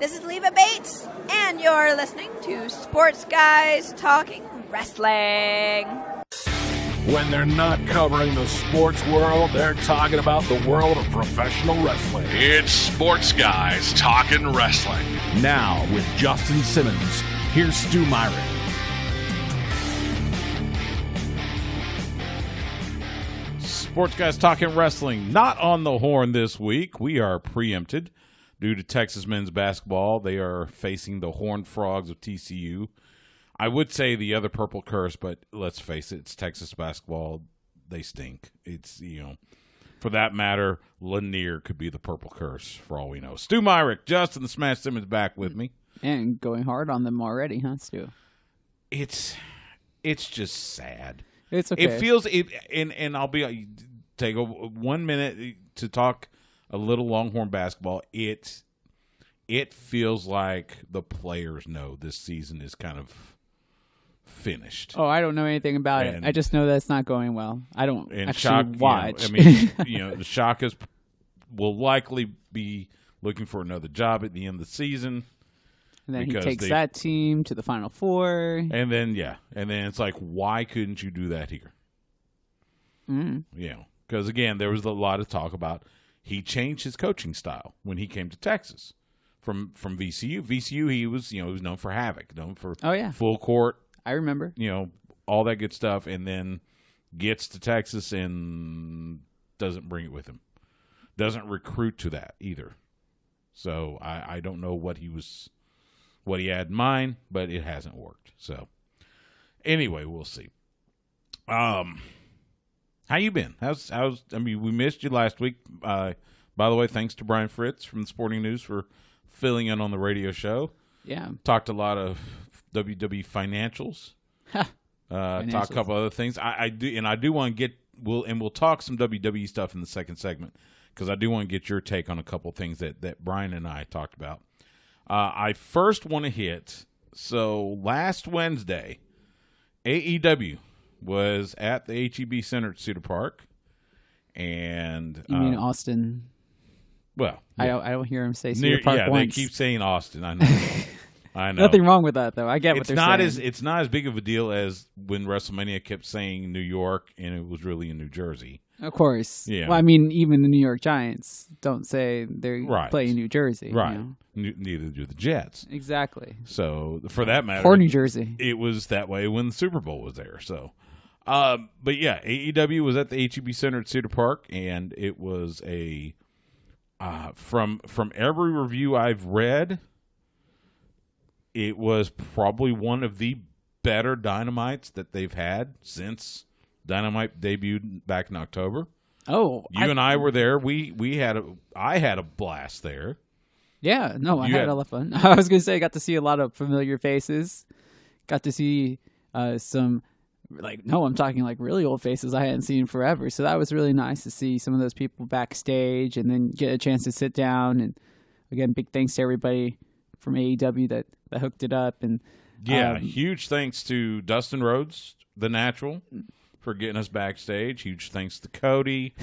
This is Leva Bates, and you're listening to Sports Guys Talking Wrestling. When they're not covering the sports world, they're talking about the world of professional wrestling. It's Sports Guys Talking Wrestling. Now, with Justin Simmons, here's Stu Myrick. Sports Guys Talking Wrestling, not on the horn this week. We are preempted due to Texas men's basketball. They are facing the Horned Frogs of TCU. I would say the other purple curse, but let's face it, it's Texas basketball. They stink. It's, for that matter, Lanier could be the purple curse for all we know. Stu Myrick, Justin the Smash Simmons back with me. And going hard on them already, huh, Stu? It's just sad. It's okay. It feels it, and I'll take 1 minute to talk a little Longhorn basketball. It feels like the players know this season is kind of finished. Oh, I don't know anything about it. I just know that it's not going well. I don't actually watch. The Shakas will likely be looking for another job at the end of the season. And then he takes that team to the Final Four. And then it's like, why couldn't you do that here? Because again, there was a lot of talk about he changed his coaching style when he came to Texas from VCU. VCU, he was known for havoc, known for full court. I remember. All that good stuff, and then gets to Texas and doesn't bring it with him. Doesn't recruit to that either. So I don't know what he had in mind, but it hasn't worked. So anyway, we'll see. How you been? We missed you last week. By the way, thanks to Brian Fritz from the Sporting News for filling in on the radio show. Yeah. Talked a lot of WWE financials. Talk a couple other things. I do want to we'll talk some WWE stuff in the second segment because I do want to get your take on a couple things that Brian and I talked about. I first want to hit, so last Wednesday, AEW was at the HEB Center at Cedar Park. And you mean Austin? Well, yeah. I don't hear him say Cedar Park once. They keep saying Austin. I know. I know. Nothing wrong with that, though. I get what they're saying. It's not as big of a deal as when WrestleMania kept saying New York, and it was really in New Jersey. Of course. Yeah. Well, even the New York Giants don't say they're playing New Jersey. Right. Neither do the Jets. Exactly. So, for that matter. Or New Jersey. It was that way when the Super Bowl was there. So, but yeah, AEW was at the HEB Center at Cedar Park, and it was from every review I've read, it was probably one of the better Dynamites that they've had since Dynamite debuted back in October. Oh, you and I were there. I had a blast there. Yeah, no, I had a lot of fun. I was going to say I got to see a lot of familiar faces. Got to see some, I'm talking like really old faces I hadn't seen forever. So that was really nice to see some of those people backstage and then get a chance to sit down. And again, big thanks to everybody from AEW that hooked it up. And huge thanks to Dustin Rhodes, the Natural, for getting us backstage. Huge thanks to Cody,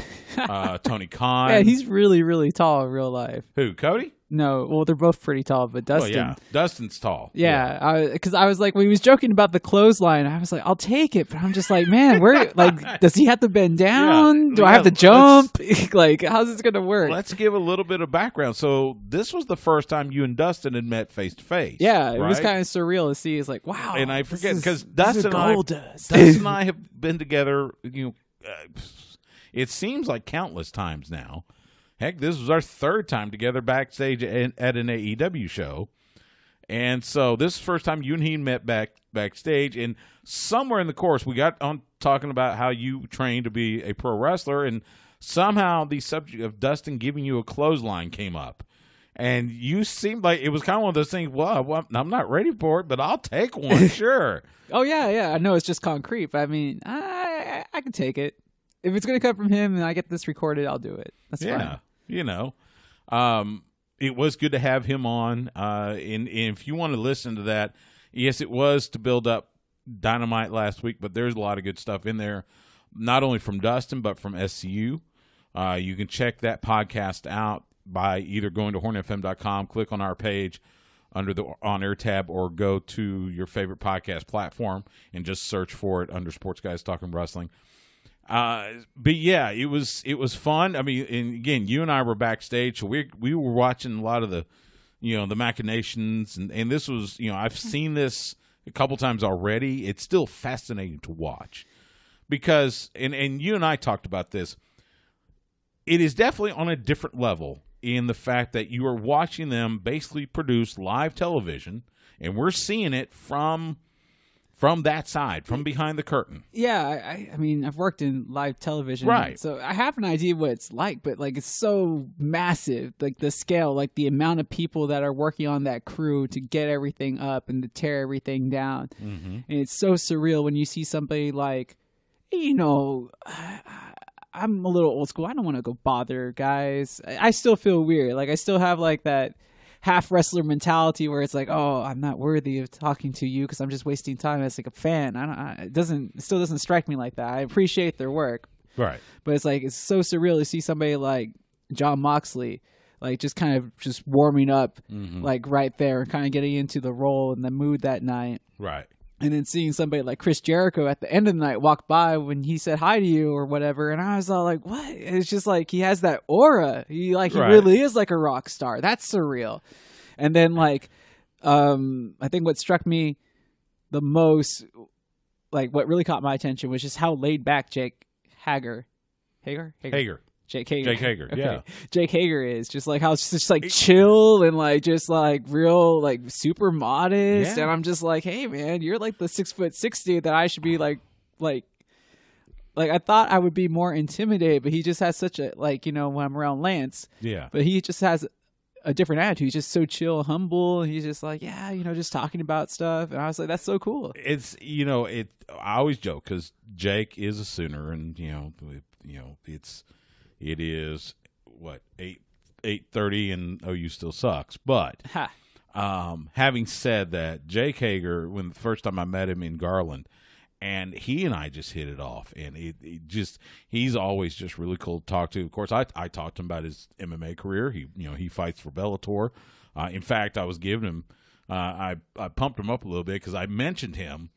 Tony Khan. Yeah, he's really, really tall in real life. Who, Cody? No, well, they're both pretty tall, but Dustin. Well, yeah, Dustin's tall. Yeah, because I was like, when he was joking about the clothesline, I was like, I'll take it, but I'm just like, man, does he have to bend down? Do I have to jump? How's this gonna work? Let's give a little bit of background. So this was the first time you and Dustin had met face to face. Yeah, it was kind of surreal to see. It's like, wow. And I forget because Dustin and I have been together. It seems like countless times now. Heck, this was our third time together backstage at an AEW show. And so this is the first time you and he met backstage. And somewhere in the course, we got on talking about how you trained to be a pro wrestler. And somehow the subject of Dustin giving you a clothesline came up. And you seemed like it was kind of one of those things, well, I'm not ready for it, but I'll take one, sure. Oh, yeah. I know it's just concrete, but I can take it. If it's going to come from him and I get this recorded, I'll do it. That's fine. It was good to have him on. And if you want to listen to that, yes, it was to build up Dynamite last week, but there's a lot of good stuff in there, not only from Dustin, but from SCU. You can check that podcast out. by either going to hornfm.com, click on our page under the On Air tab, or go to your favorite podcast platform and just search for it under Sports Guys Talking Wrestling. But yeah, it was fun. I mean, and again, you and I were backstage, so we were watching a lot of the, the machinations, and this was, I've seen this a couple times already. It's still fascinating to watch because, and you and I talked about this, it is definitely on a different level in the fact that you are watching them basically produce live television, and we're seeing it from that side, from behind the curtain. Yeah, I mean, I've worked in live television, right? So I have an idea what it's like, but like it's so massive, like the scale, like the amount of people that are working on that crew to get everything up and to tear everything down, and it's so surreal when you see somebody like, I'm a little old school. I don't want to go bother guys. I still feel weird. Like I still have like that half wrestler mentality where it's like, oh, I'm not worthy of talking to you because I'm just wasting time as like a fan. It still doesn't strike me like that. I appreciate their work, right? But it's like it's so surreal to see somebody like Jon Moxley, like just kind of just warming up, like right there, and kind of getting into the role and the mood that night, right? And then seeing somebody like Chris Jericho at the end of the night walk by when he said hi to you or whatever. And I was all like, what? It's just like he has that aura. He really is like a rock star. That's surreal. And then like, I think what struck me the most, like what really caught my attention was just how laid back Jake Hager. Jake Hager, okay. Yeah. Jake Hager is just like how it's just like chill and like just like real like super modest, and I'm just like, hey man, you're like the 6'6" dude that I should be like I thought I would be more intimidated, but he just has such a when I'm around Lance, but he just has a different attitude. He's just so chill, humble, and he's just like just talking about stuff, and I was like, that's so cool. It's I always joke because Jake is a Sooner, and it is what 8:30 and OU still sucks. But having said that, Jake Hager, when the first time I met him in Garland, and he and I just hit it off, and he's always just really cool to talk to. Of course, I talked to him about his MMA career. He fights for Bellator. In fact, I was giving him I pumped him up a little bit because I mentioned him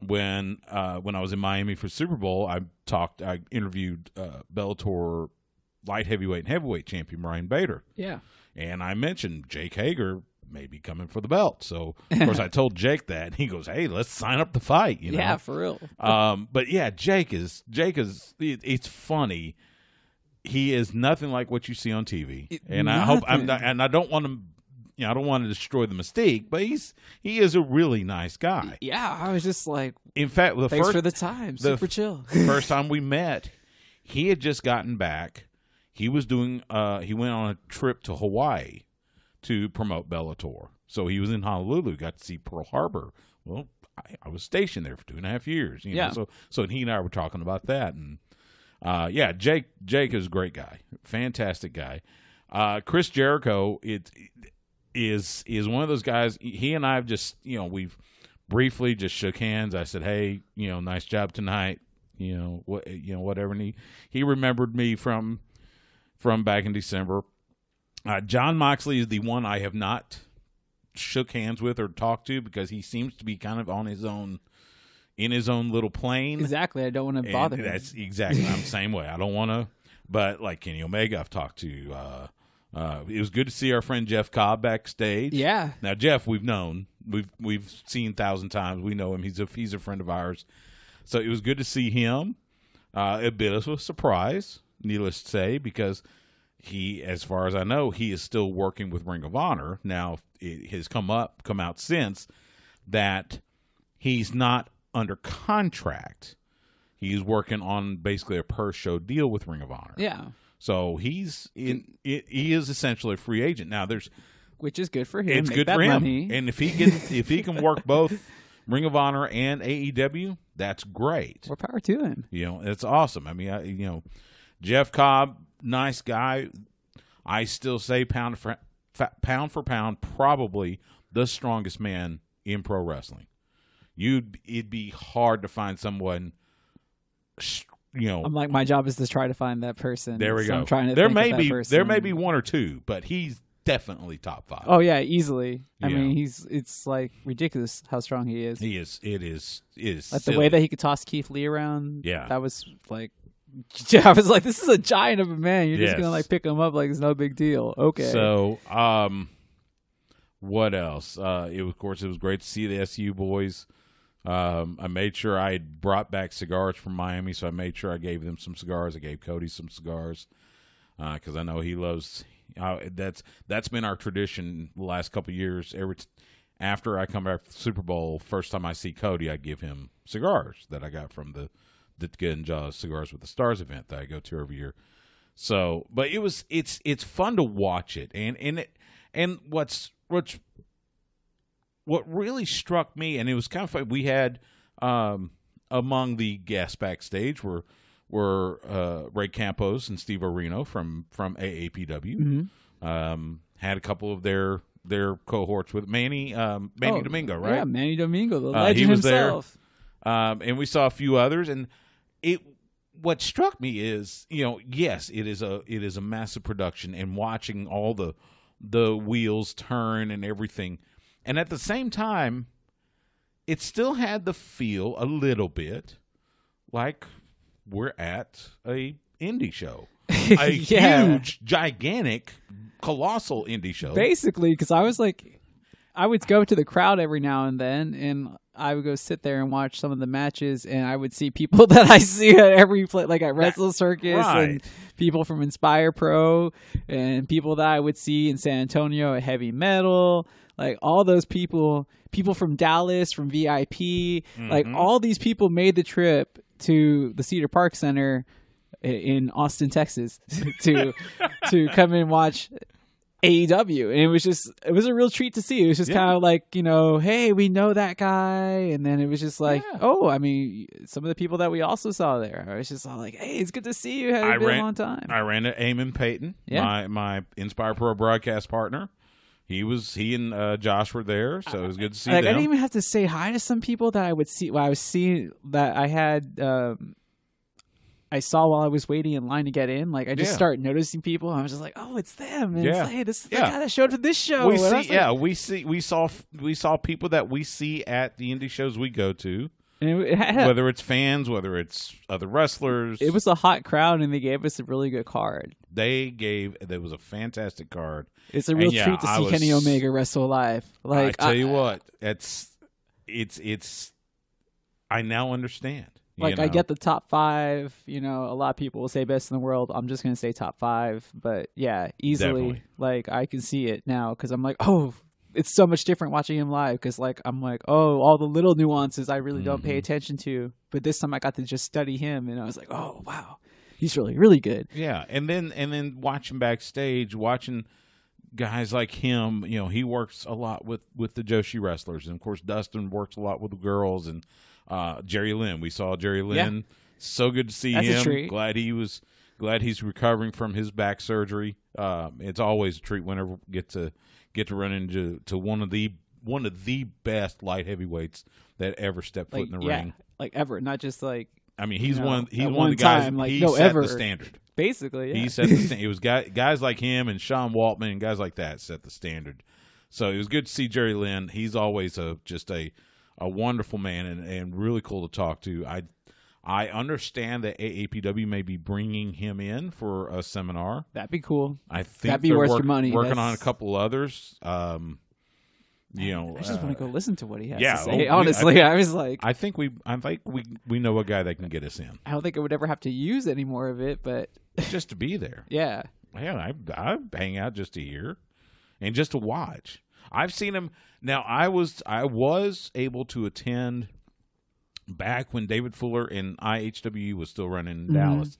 when I was in Miami for Super Bowl. I interviewed Bellator light heavyweight and heavyweight champion Ryan Bader. Yeah. And I mentioned Jake Hager may be coming for the belt. So, of course, I told Jake that. And he goes, hey, let's sign up to fight. Yeah, for real. But, yeah, Jake is it's funny. He is nothing like what you see on TV. I don't want to I don't want to destroy the mystique, but he is a really nice guy. Yeah, I was just like, in fact, thanks for the time. Super chill. The first time we met, he had just gotten back. He was doing. He went on a trip to Hawaii to promote Bellator. So he was in Honolulu. Got to see Pearl Harbor. Well, I was stationed there for 2.5 years. So he and I were talking about that, and Jake is a great guy, fantastic guy. Chris Jericho is one of those guys. He and I have just we've briefly just shook hands. I said, hey, nice job tonight. Whatever. And he remembered me from back in December. Jon Moxley is the one I have not shook hands with or talked to because he seems to be kind of on his own, in his own little plane. Exactly. I don't want to bother him. That's exactly. I'm the same way. I don't want to. But like Kenny Omega, I've talked to. It was good to see our friend Jeff Cobb backstage. Yeah. Now Jeff, we've known, we've seen 1,000 times. We know him. He's a friend of ours. So it was good to see him. A bit of a surprise, needless to say, because he, as far as I know, he is still working with Ring of Honor. Now it has come out since that he's not under contract. He's working on basically a per show deal with Ring of Honor. Yeah. So he is essentially a free agent now. Which is good for him. It's good for him, and if he can work both Ring of Honor and AEW, that's great. More power to him. It's awesome. I mean, Jeff Cobb, nice guy. I still say pound for pound, probably the strongest man in pro wrestling. It'd be hard to find someone I'm like, my job is to try to find that person. There we go. I'm trying to there think may of that be person. there may be one or two, but he's definitely top 5. Oh yeah, easily. I Yeah. mean, it's like ridiculous how strong he is. He is. It is Like silly. the way that he could toss Keith Lee around. Yeah. That was like, I was like, this is a giant of a man. You're just Yes. gonna like pick him up like it's no big deal. Okay. So, what else? It was great to see the SU boys. I made sure I had brought back cigars from Miami, so I made sure I gave them some cigars. I gave Cody some cigars because I know he loves. That's been our tradition the last couple of years. After I come back from the Super Bowl, first time I see Cody, I give him cigars that I got from the Good and Jaws Cigars with the Stars event that I go to every year. So, but it's fun to watch it, and what really struck me, and it was kind of fun. We had among the guests backstage were Ray Campos and Steve Areno from AAPW. Had a couple of their cohorts with Manny Domingo, right? Yeah, Manny Domingo, the legend he was himself. there, and we saw a few others. And what struck me is, yes, it is a massive production, and watching all the wheels turn and everything, and at the same time, it still had the feel a little bit like we're at a indie show, a huge, gigantic, colossal indie show. Basically, because I was like, I would go to the crowd every now and then, and I would go sit there and watch some of the matches, and I would see people that I see at every play, like at Wrestle Circus, and people from Inspire Pro, and people that I would see in San Antonio at Heavy Metal, like all those people from Dallas, from VIP, like all these people made the trip to the Cedar Park Center in Austin, Texas, to come and watch AEW, and it was a real treat to see. It was just kind of like, hey, we know that guy, and then it was just like, oh, I mean, some of the people that we also saw there. I was just all like, hey, it's good to see you. It's been a long time. I ran to Eamon Payton, my Inspire Pro broadcast partner. He and Josh were there, so it was good to see them. I didn't even have to say hi to some people that I would see. I was seeing that I had. I saw while I was waiting in line to get in. Like I just started noticing people. And I was just like, "Oh, it's them!" And it's like, "Hey, this is the guy that showed for this show." We saw people that we see at the indie shows we go to. And whether it's fans, whether it's other wrestlers, it was a hot crowd, and they gave us a really good card. There was a fantastic card. It's a real treat to see Kenny Omega wrestle live. Like I tell you what, it's. I now understand. Like I get the top 5. A lot of people will say best in the world. I'm just gonna say top 5, but yeah, easily. Definitely. Like I can see it now because I'm like, oh, it's so much different watching him live. Because like I'm like, oh, all the little nuances I really don't pay attention to. But this time I got to just study him, and I was like, oh wow, he's really really good. Yeah, and then watching backstage, watching guys like him. He works a lot with the Joshi wrestlers, and of course Dustin works a lot with the girls and. Jerry Lynn. We saw Jerry Lynn. Yeah. So good to see him. A treat. Glad he's recovering from his back surgery. It's always a treat whenever we get to run into one of the best light heavyweights that ever stepped foot in the ring. Like ever, not just like. I mean, he's one of the guys. Time, like, he no, set ever. the standard. Basically, yeah. He set the standard. It was guys like him and Sean Waltman and guys like that set the standard. So it was good to see Jerry Lynn. He's always just a wonderful man and really cool to talk to. I understand that AAPW may be bringing him in for a seminar. That'd be cool. I think that'd be worth your money. Working on a couple others. I just want to go listen to what he has to say. I was like, I think we know a guy that can get us in. I don't think I would ever have to use any more of it, but just to be there. Yeah. I hang out just to hear and just to watch. I've seen him. Now, I was able to attend back when David Fuller and IHW was still running in Dallas.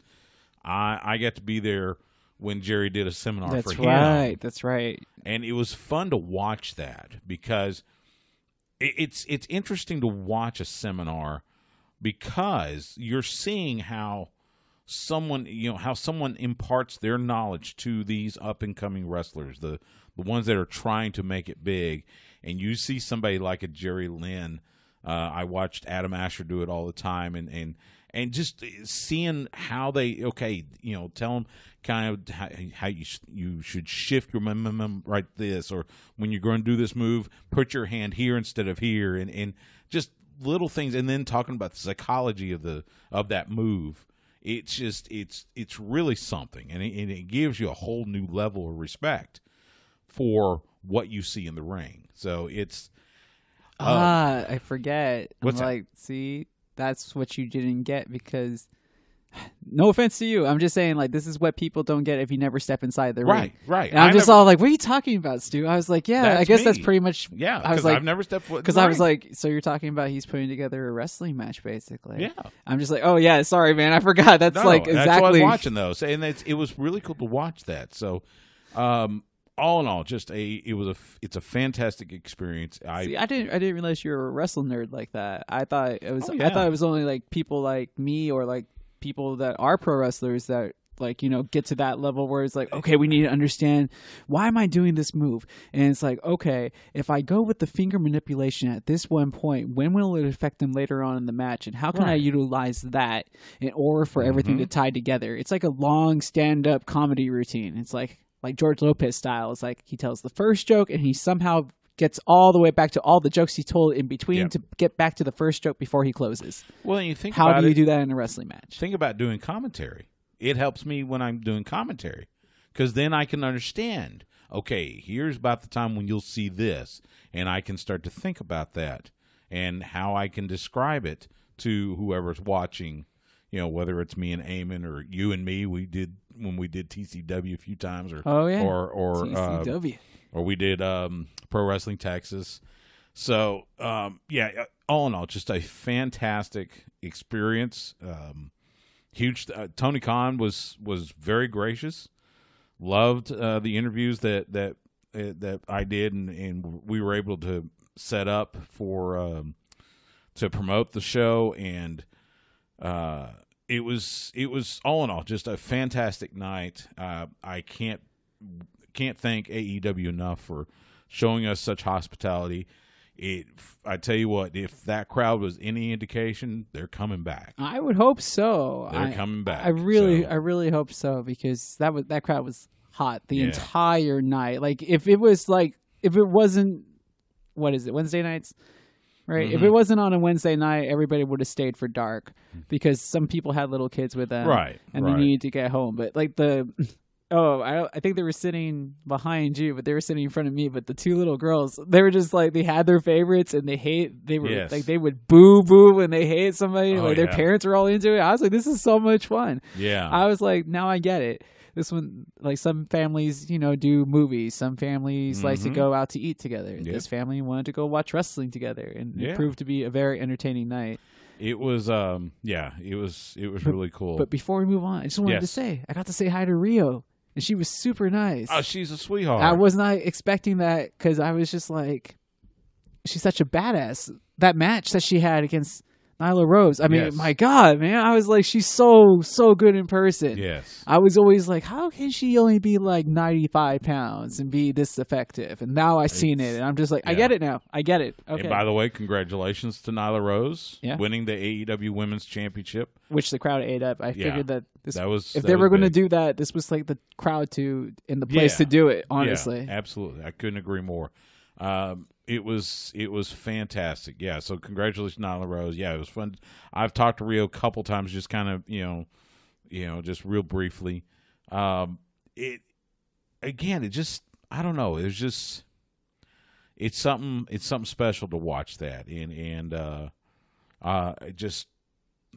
I got to be there when Jerry did a seminar for him. That's right. And it was fun to watch that because it's interesting to watch a seminar because you're seeing how someone imparts their knowledge to these up and coming wrestlers, the ones that are trying to make it big. And you see somebody like a Jerry Lynn. I watched Adam Asher do it all the time, and and just seeing how they tell them kind of how you should shift your momentum right this, or when you're going to do this move, put your hand here instead of here, and just little things, and then talking about the psychology of that move. It's just it's really something, and it gives you a whole new level of respect for what you see in the ring. So it's I forget. What's I'm like, see, that's what you didn't get because. No offense to you. I'm just saying, like, this is what people don't get if you never step inside the ring. Right. And I'm just all like, what are you talking about, Stu? I was like, yeah, I guess that's pretty much. Yeah, I was like, I've never stepped foot in because the I ring. was like, so you're talking about he's putting together a wrestling match, basically. Yeah. I'm just like, oh yeah, sorry, man, I forgot. That's like exactly. That's what I was watching those, and it was really cool to watch that. So, all in all, it's a fantastic experience. See, I didn't realize you were a wrestling nerd like that. I thought it was. Oh, yeah. I thought it was only like people like me or like people that are pro wrestlers that like, you know, get to that level where it's like, okay, we need to understand why am I doing this move? And it's like, okay, if I go with the finger manipulation at this one point, when will it affect them later on in the match? And how can I utilize that in order for everything to tie together? It's like a long stand-up comedy routine. It's like George Lopez style. It's like he tells the first joke and he somehow gets all the way back to all the jokes he told in between to get back to the first joke before he closes. Well, and you think how about do you do that in a wrestling match? Think about doing commentary. It helps me when I'm doing commentary because then I can understand, okay, here's about the time when you'll see this, and I can start to think about that and how I can describe it to whoever's watching, you know, whether it's me and Eamon or you and me. We did when we did TCW a few times, or TCW. Or we did Pro Wrestling Texas. So, all in all, just a fantastic experience. Huge. Tony Khan was very gracious. Loved the interviews that I did, and we were able to set up for to promote the show, and it was all in all just a fantastic night. I can't thank AEW enough for showing us such hospitality. I tell you what, if that crowd was any indication, they're coming back. I would hope so. They're coming back. I really hope so because that crowd was hot the entire night. Like if it wasn't, what is it, Wednesday nights? Right? Mm-hmm. If it wasn't on a Wednesday night, everybody would have stayed for dark because some people had little kids with them. Right. And they needed to get home. But like I think they were sitting behind you, but they were sitting in front of me. But the two little girls, they were just like, they had their favorites and they would boo when they hate somebody. Their parents were all into it. I was like, this is so much fun. Yeah. I was like, now I get it. This one, like some families, you know, do movies. Some families like to go out to eat together. Yep. This family wanted to go watch wrestling together, and it proved to be a very entertaining night. It was, it was really cool. But before we move on, I just wanted to say, I got to say hi to Rio, and she was super nice. Oh, she's a sweetheart. I was not expecting that because I was just like, she's such a badass. That match that she had against Nyla Rose. I mean, my God, man. I was like, she's so good in person. Yes. I was always like, how can she only be like 95 pounds and be this effective? And now I've seen it, and I'm just like, I get it now. I get it. Okay. And by the way, congratulations to Nyla Rose winning the AEW Women's Championship. Which the crowd ate up. I figured that if they were going to do that, this was like the crowd in the place to do it, honestly. Yeah, absolutely. I couldn't agree more. It was fantastic. Yeah. So congratulations, Nyla Rose. Yeah, it was fun. I've talked to Rio a couple times, just kind of, just real briefly. I don't know. It's something special to watch that.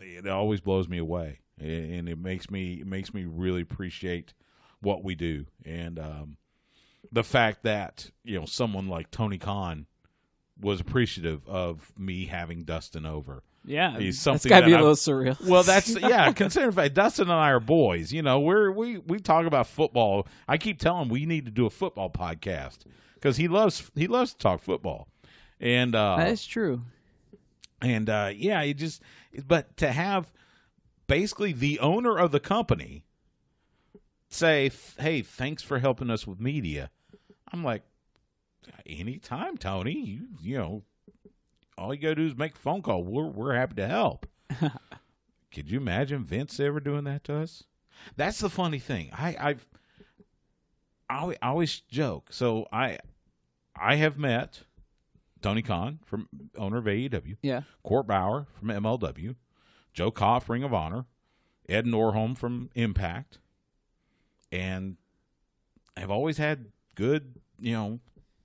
It always blows me away, and it makes me really appreciate what we do. And, the fact that, someone like Tony Khan was appreciative of me having Dustin over. Yeah. He's something that's got to be a little surreal. Well, considering the fact Dustin and I are boys, we talk about football. I keep telling him we need to do a football podcast because he loves to talk football. And that is true. And but to have basically the owner of the company say, hey, thanks for helping us with media. I'm like, anytime, Tony. You all you got to do is make a phone call. We're happy to help. could you imagine Vince ever doing that to us? That's the funny thing. I always joke. So I have met Tony Khan, owner of AEW. Yeah. Court Bauer from MLW. Joe Koff, Ring of Honor. Ed Norholm from Impact. And I've always had good,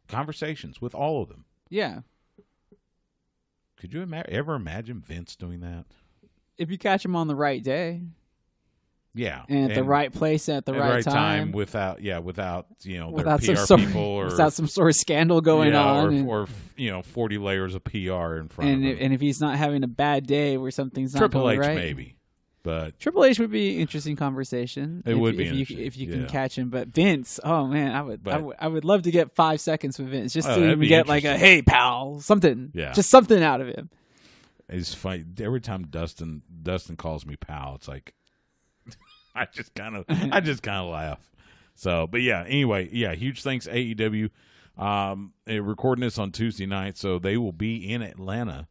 conversations with all of them. Yeah. Could you ever imagine Vince doing that? If you catch him on the right day. Yeah. And at the right place at the right time. Without their without PR people or without some sort of scandal going on. Or 40 layers of PR in front of him. And if he's not having a bad day where something's not going right. Triple H maybe. But Triple H would be an interesting conversation. Would be if you can catch him. But Vince, oh man, I would love to get 5 seconds with Vince just to even get like a hey pal, something. Yeah. Just something out of him. It's funny. Every time Dustin calls me pal, it's like I just kind of laugh. So, but yeah, anyway, huge thanks AEW. Recording this on Tuesday night, so they will be in Atlanta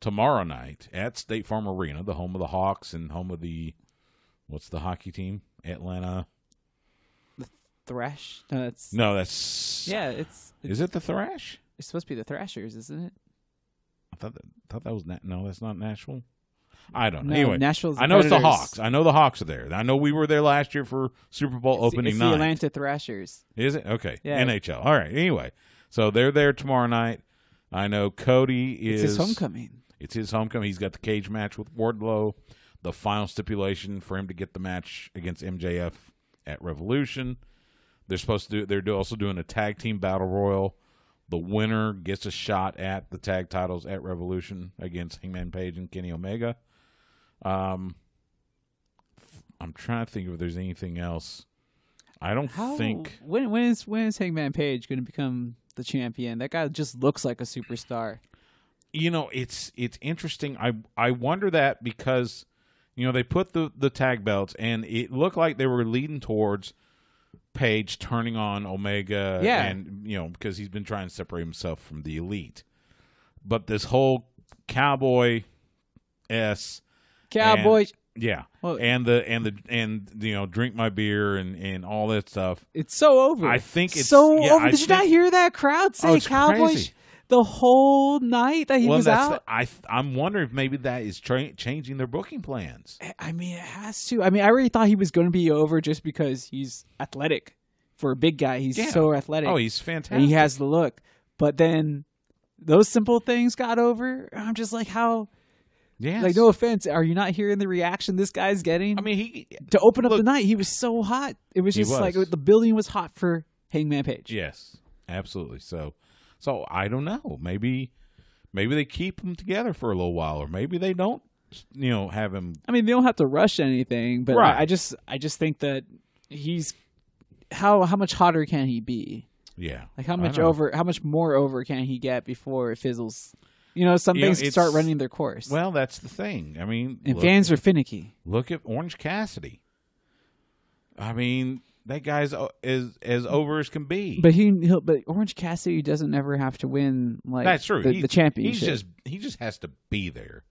tomorrow night at State Farm Arena, the home of the Hawks and home of what's the hockey team? Atlanta. The Thrash? It's Is it the Thrash? It's supposed to be the Thrashers, isn't it? I thought that was no, that's not Nashville. I don't know. No, anyway, Nashville's I know Predators. It's the Hawks. I know the Hawks are there. I know we were there last year for Super Bowl opening night. It's the Atlanta Thrashers. Is it? Okay. Yeah. NHL. All right. Anyway, so they're there tomorrow night. I know Cody is. It's his homecoming. It's his homecoming. He's got the cage match with Wardlow. The final stipulation for him to get the match against MJF at Revolution. They're supposed to do. They're also doing a tag team battle royal. The winner gets a shot at the tag titles at Revolution against Hangman Page and Kenny Omega. I'm trying to think if there's anything else. I don't think. When is Hangman Page going to become the champion? That guy just looks like a superstar. It's interesting. I wonder that because they put the tag belts and it looked like they were leading towards Page turning on Omega, and because he's been trying to separate himself from the Elite. But this whole cowboy. Yeah, well, and drink my beer and all that stuff. It's so over. I think it's so over. Did you not hear that crowd say Cowboys crazy. The whole night that he was out? I'm wondering if maybe that is changing their booking plans. I mean, it has to. I mean, I already thought he was going to be over just because he's athletic. For a big guy, he's so athletic. Oh, he's fantastic. And he has the look. But then those simple things got over. I'm just like, how? Yeah. Like, no offense, are you not hearing the reaction this guy's getting? I mean, to open up the night, he was so hot. It was just like the building was hot for Hangman Page. Yes, absolutely. So I don't know. Maybe they keep him together for a little while, or maybe they don't. Have him. I mean, they don't have to rush anything, but right. I just think that he's how much hotter can he be? Yeah. Like how much more over can he get before it fizzles? Some things start running their course. Well, that's the thing. I mean, fans are finicky. Look at Orange Cassidy. I mean, that guy's as over as can be. But but Orange Cassidy doesn't ever have to win. Like that's true. The championship. He just has to be there.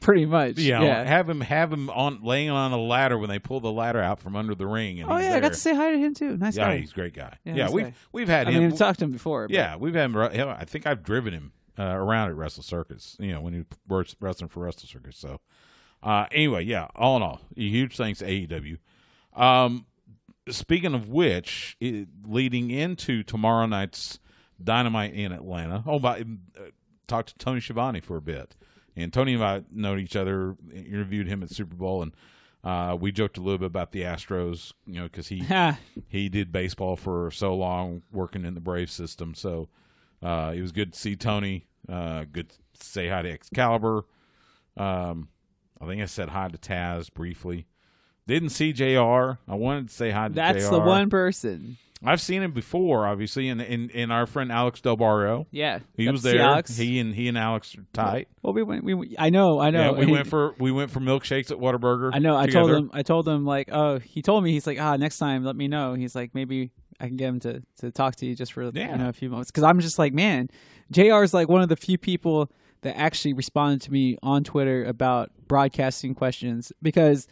Pretty much. Yeah. Have him laying on a ladder when they pull the ladder out from under the ring. And I got to say hi to him too. Nice guy. Yeah, he's a great guy. Yeah, we've had him. I mean, we've talked to him before. But. Yeah, we've had him. I think I've driven him around at Wrestle Circus. When he was wrestling for Wrestle Circus. So anyway, all in all, huge thanks to AEW. Speaking of which, leading into tomorrow night's Dynamite in Atlanta. Talked to Tony Schiavone for a bit. And Tony and I know each other, interviewed him at Super Bowl, and we joked a little bit about the Astros, because he did baseball for so long, working in the Braves system. So it was good to see Tony. Good to say hi to Excalibur. I think I said hi to Taz briefly. Didn't see JR. I wanted to say hi to JR. That's the one person. I've seen him before, obviously, and our friend Alex Del Barrio. Yeah, he was there. Alex. He and Alex are tight. Well, we went. I know. Yeah, we went for milkshakes at Whataburger. I know. Together. I told him like, he told me, he's like, next time let me know. He's like, maybe I can get him to talk to you just for a few moments, because I'm just like, man, JR is like one of the few people that actually responded to me on Twitter about broadcasting questions because,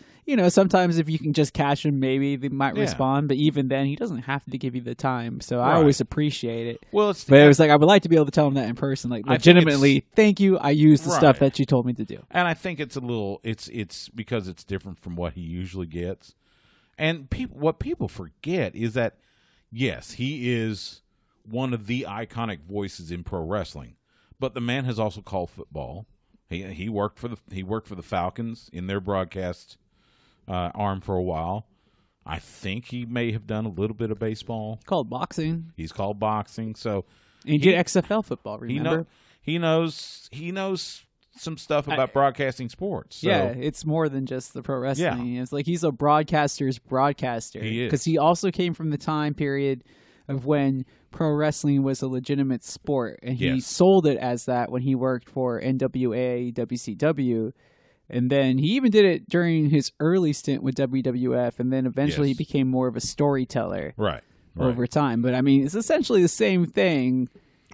sometimes if you can just catch them, maybe they might respond. But even then, he doesn't have to give you the time. So I always appreciate it. Well, but it was like, I would like to be able to tell him that in person. Like, legitimately, thank you. I used the stuff that you told me to do. And I think it's a little, it's because it's different from what he usually gets. And what people forget is that, yes, he is one of the iconic voices in pro wrestling. But the man has also called football. He worked for the Falcons in their broadcast arm for a while. I think he may have done a little bit of baseball. Called boxing. He's called boxing. So and he did XFL football. Remember? He knows some stuff about broadcasting sports. So. Yeah, it's more than just the pro wrestling. Yeah. It's like he's a broadcaster's broadcaster. He is, because he also came from the time period of when pro wrestling was a legitimate sport, and he sold it as that when he worked for NWA, WCW, and then he even did it during his early stint with WWF, and then eventually he became more of a storyteller over time. But I mean, it's essentially the same thing,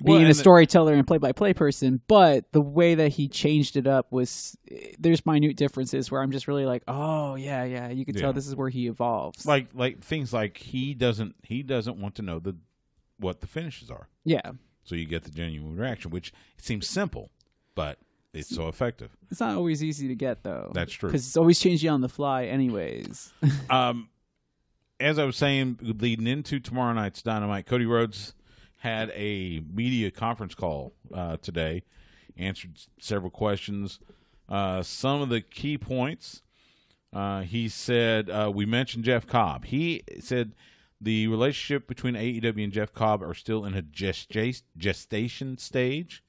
being a storyteller and play-by-play person, but the way that he changed it up was, there's minute differences where I'm just really like, oh yeah, you can tell this is where he evolves. Like things like he doesn't want to know what the finishes are. Yeah. So you get the genuine reaction, which it seems simple, but it's so effective. It's not always easy to get, though. That's true. Because it's always changing on the fly anyways. As I was saying, leading into tomorrow night's Dynamite, Cody Rhodes had a media conference call today, answered several questions. Some of the key points, he said, we mentioned Jeff Cobb. He said the relationship between AEW and Jeff Cobb are still in a gestation stage.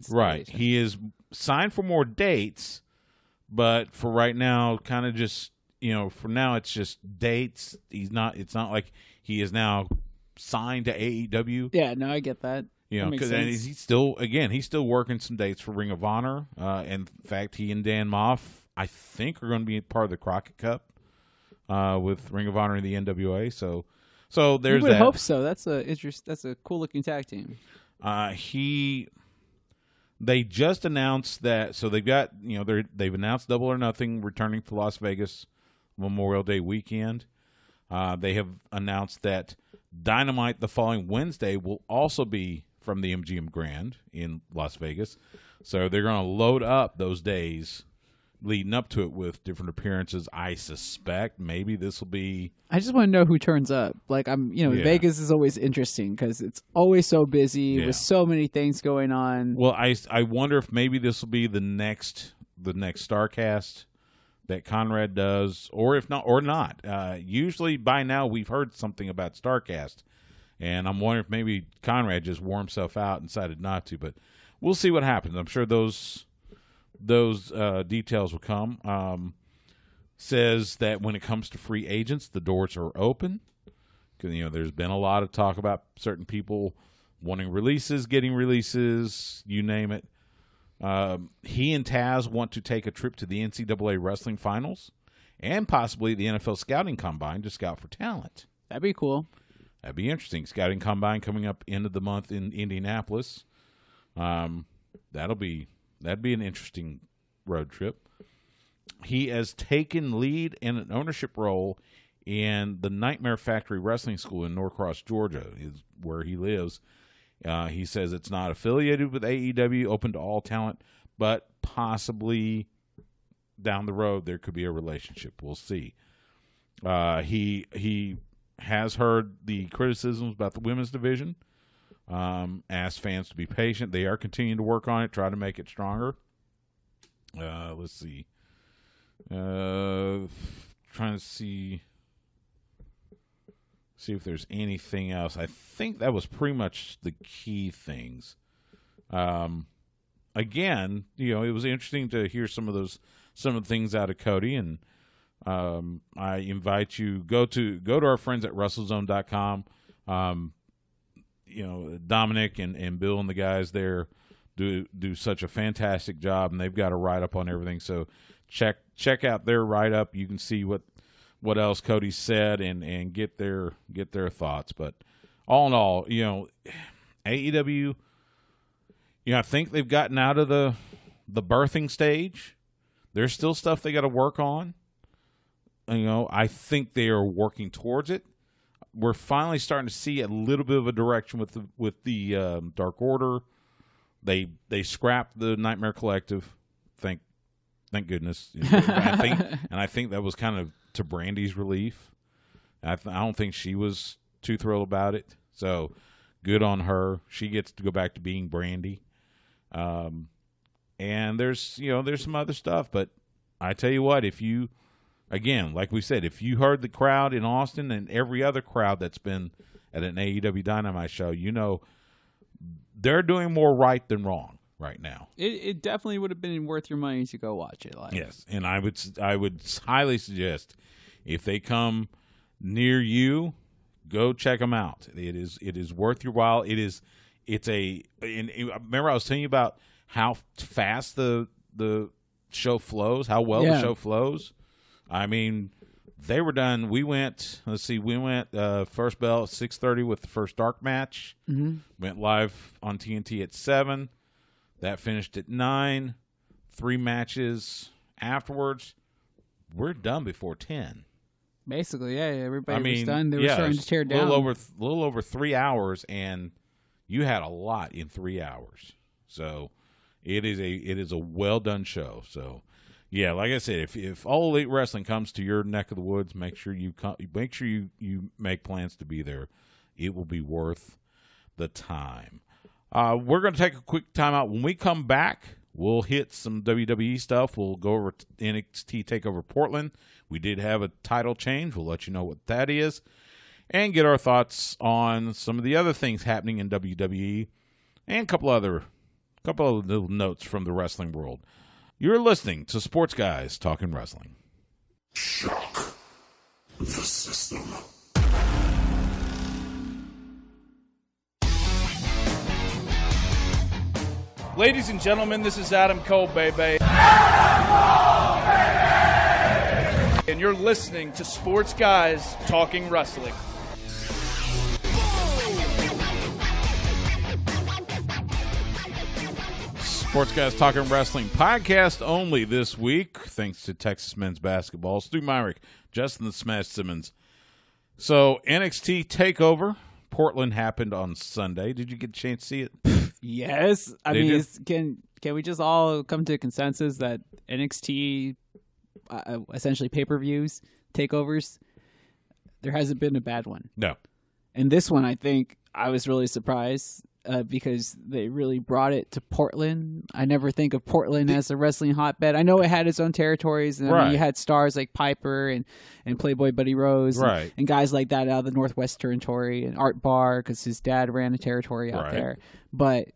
Right. He is signed for more dates, but for right now, kind of just, for now it's just dates. It's not like he is now signed to AEW. Yeah, no, I get that. Because he's still working some dates for Ring of Honor. In fact, he and Dan Moff, I think, are going to be part of the Crockett Cup with Ring of Honor and the NWA. So there's that. I would hope so. That's a cool looking tag team. They just announced that. So they've got they've announced Double or Nothing returning to Las Vegas Memorial Day weekend. They have announced that Dynamite the following Wednesday will also be from the MGM Grand in Las Vegas. So they're going to load up those days leading up to it with different appearances. I suspect maybe this will be... I just want to know who turns up. Like, Vegas is always interesting because it's always so busy with so many things going on. Well, I wonder if maybe this will be the next StarCast that Conrad does, or if not, or not. Usually by now we've heard something about StarCast, and I'm wondering if maybe Conrad just wore himself out and decided not to, but we'll see what happens. I'm sure those details will come. Says that when it comes to free agents, the doors are open. There's been a lot of talk about certain people wanting releases, getting releases, you name it. He and Taz want to take a trip to the NCAA wrestling finals and possibly the NFL scouting combine to scout for talent. That'd be cool. That'd be interesting. Scouting combine coming up end of the month in Indianapolis. That'd be an interesting road trip. He has taken lead in an ownership role in the Nightmare Factory Wrestling School in Norcross, Georgia, is where he lives. He says it's not affiliated with AEW, open to all talent, but possibly down the road there could be a relationship. We'll see. He has heard the criticisms about the women's division. Asked fans to be patient. They are continuing to work on it, try to make it stronger. Let's see. Trying to see if there's anything else. I think that was pretty much the key things. Again, it was interesting to hear some of the things out of Cody, and I invite you go to our friends at WrestleZone.com. Dominic and Bill and the guys there do such a fantastic job, and they've got a write-up on everything. So check out their write-up. You can see what else Cody said and get their thoughts. But all in all, AEW, I think they've gotten out of the birthing stage. There's still stuff they got to work on. I think they are working towards it. We're finally starting to see a little bit of a direction with the Dark Order. They scrapped the Nightmare Collective. Thank goodness. I think that was kind of to Brandy's relief. I don't think she was too thrilled about it. So good on her. She gets to go back to being Brandy. And there's some other stuff, but I tell you what, if you, again, like we said, if you heard the crowd in Austin and every other crowd that's been at an AEW Dynamite show, they're doing more right than wrong right now. It definitely would have been worth your money to go watch it live. Yes, and I would highly suggest if they come near you, go check them out. It is worth your while. Remember I was telling you about how fast the show flows, how well the show flows. I mean, they were done. We went. First bell at 6:30 with the first dark match. Mm-hmm. Went live on TNT at 7. That finished at 9. 3 matches afterwards. We're done before 10. Basically, yeah. Everybody was done. They were starting to tear down. A little over 3 hours, and you had a lot in 3 hours. So it is a well done show. So yeah, like I said, if All Elite Wrestling comes to your neck of the woods, make sure you make plans to be there. It will be worth the time. We're going to take a quick time out. When we come back, we'll hit some WWE stuff. We'll go over to NXT TakeOver Portland. We did have a title change. We'll let you know what that is, and get our thoughts on some of the other things happening in WWE, and a couple of little notes from the wrestling world. You're listening to Sports Guys Talking Wrestling. Shock the system. Ladies and gentlemen, this is Adam Cole, baby. And you're listening to Sports Guys Talking Wrestling. Sports Guys Talking Wrestling podcast only this week, thanks to Texas men's basketball. Stu Myrick, Justin the Smash Simmons. So NXT TakeOver Portland happened on Sunday. Did you get a chance to see it? Yes. I mean, can we just all come to a consensus that NXT, essentially pay-per-views, takeovers, there hasn't been a bad one? No. And this one, I think, I was really surprised because they really brought it to Portland. I never think of Portland as a wrestling hotbed. I know it had its own territories, and I mean, you had stars like Piper and Playboy Buddy Rose and guys like that out of the Northwest Territory, and Art Barr because his dad ran a territory out there. But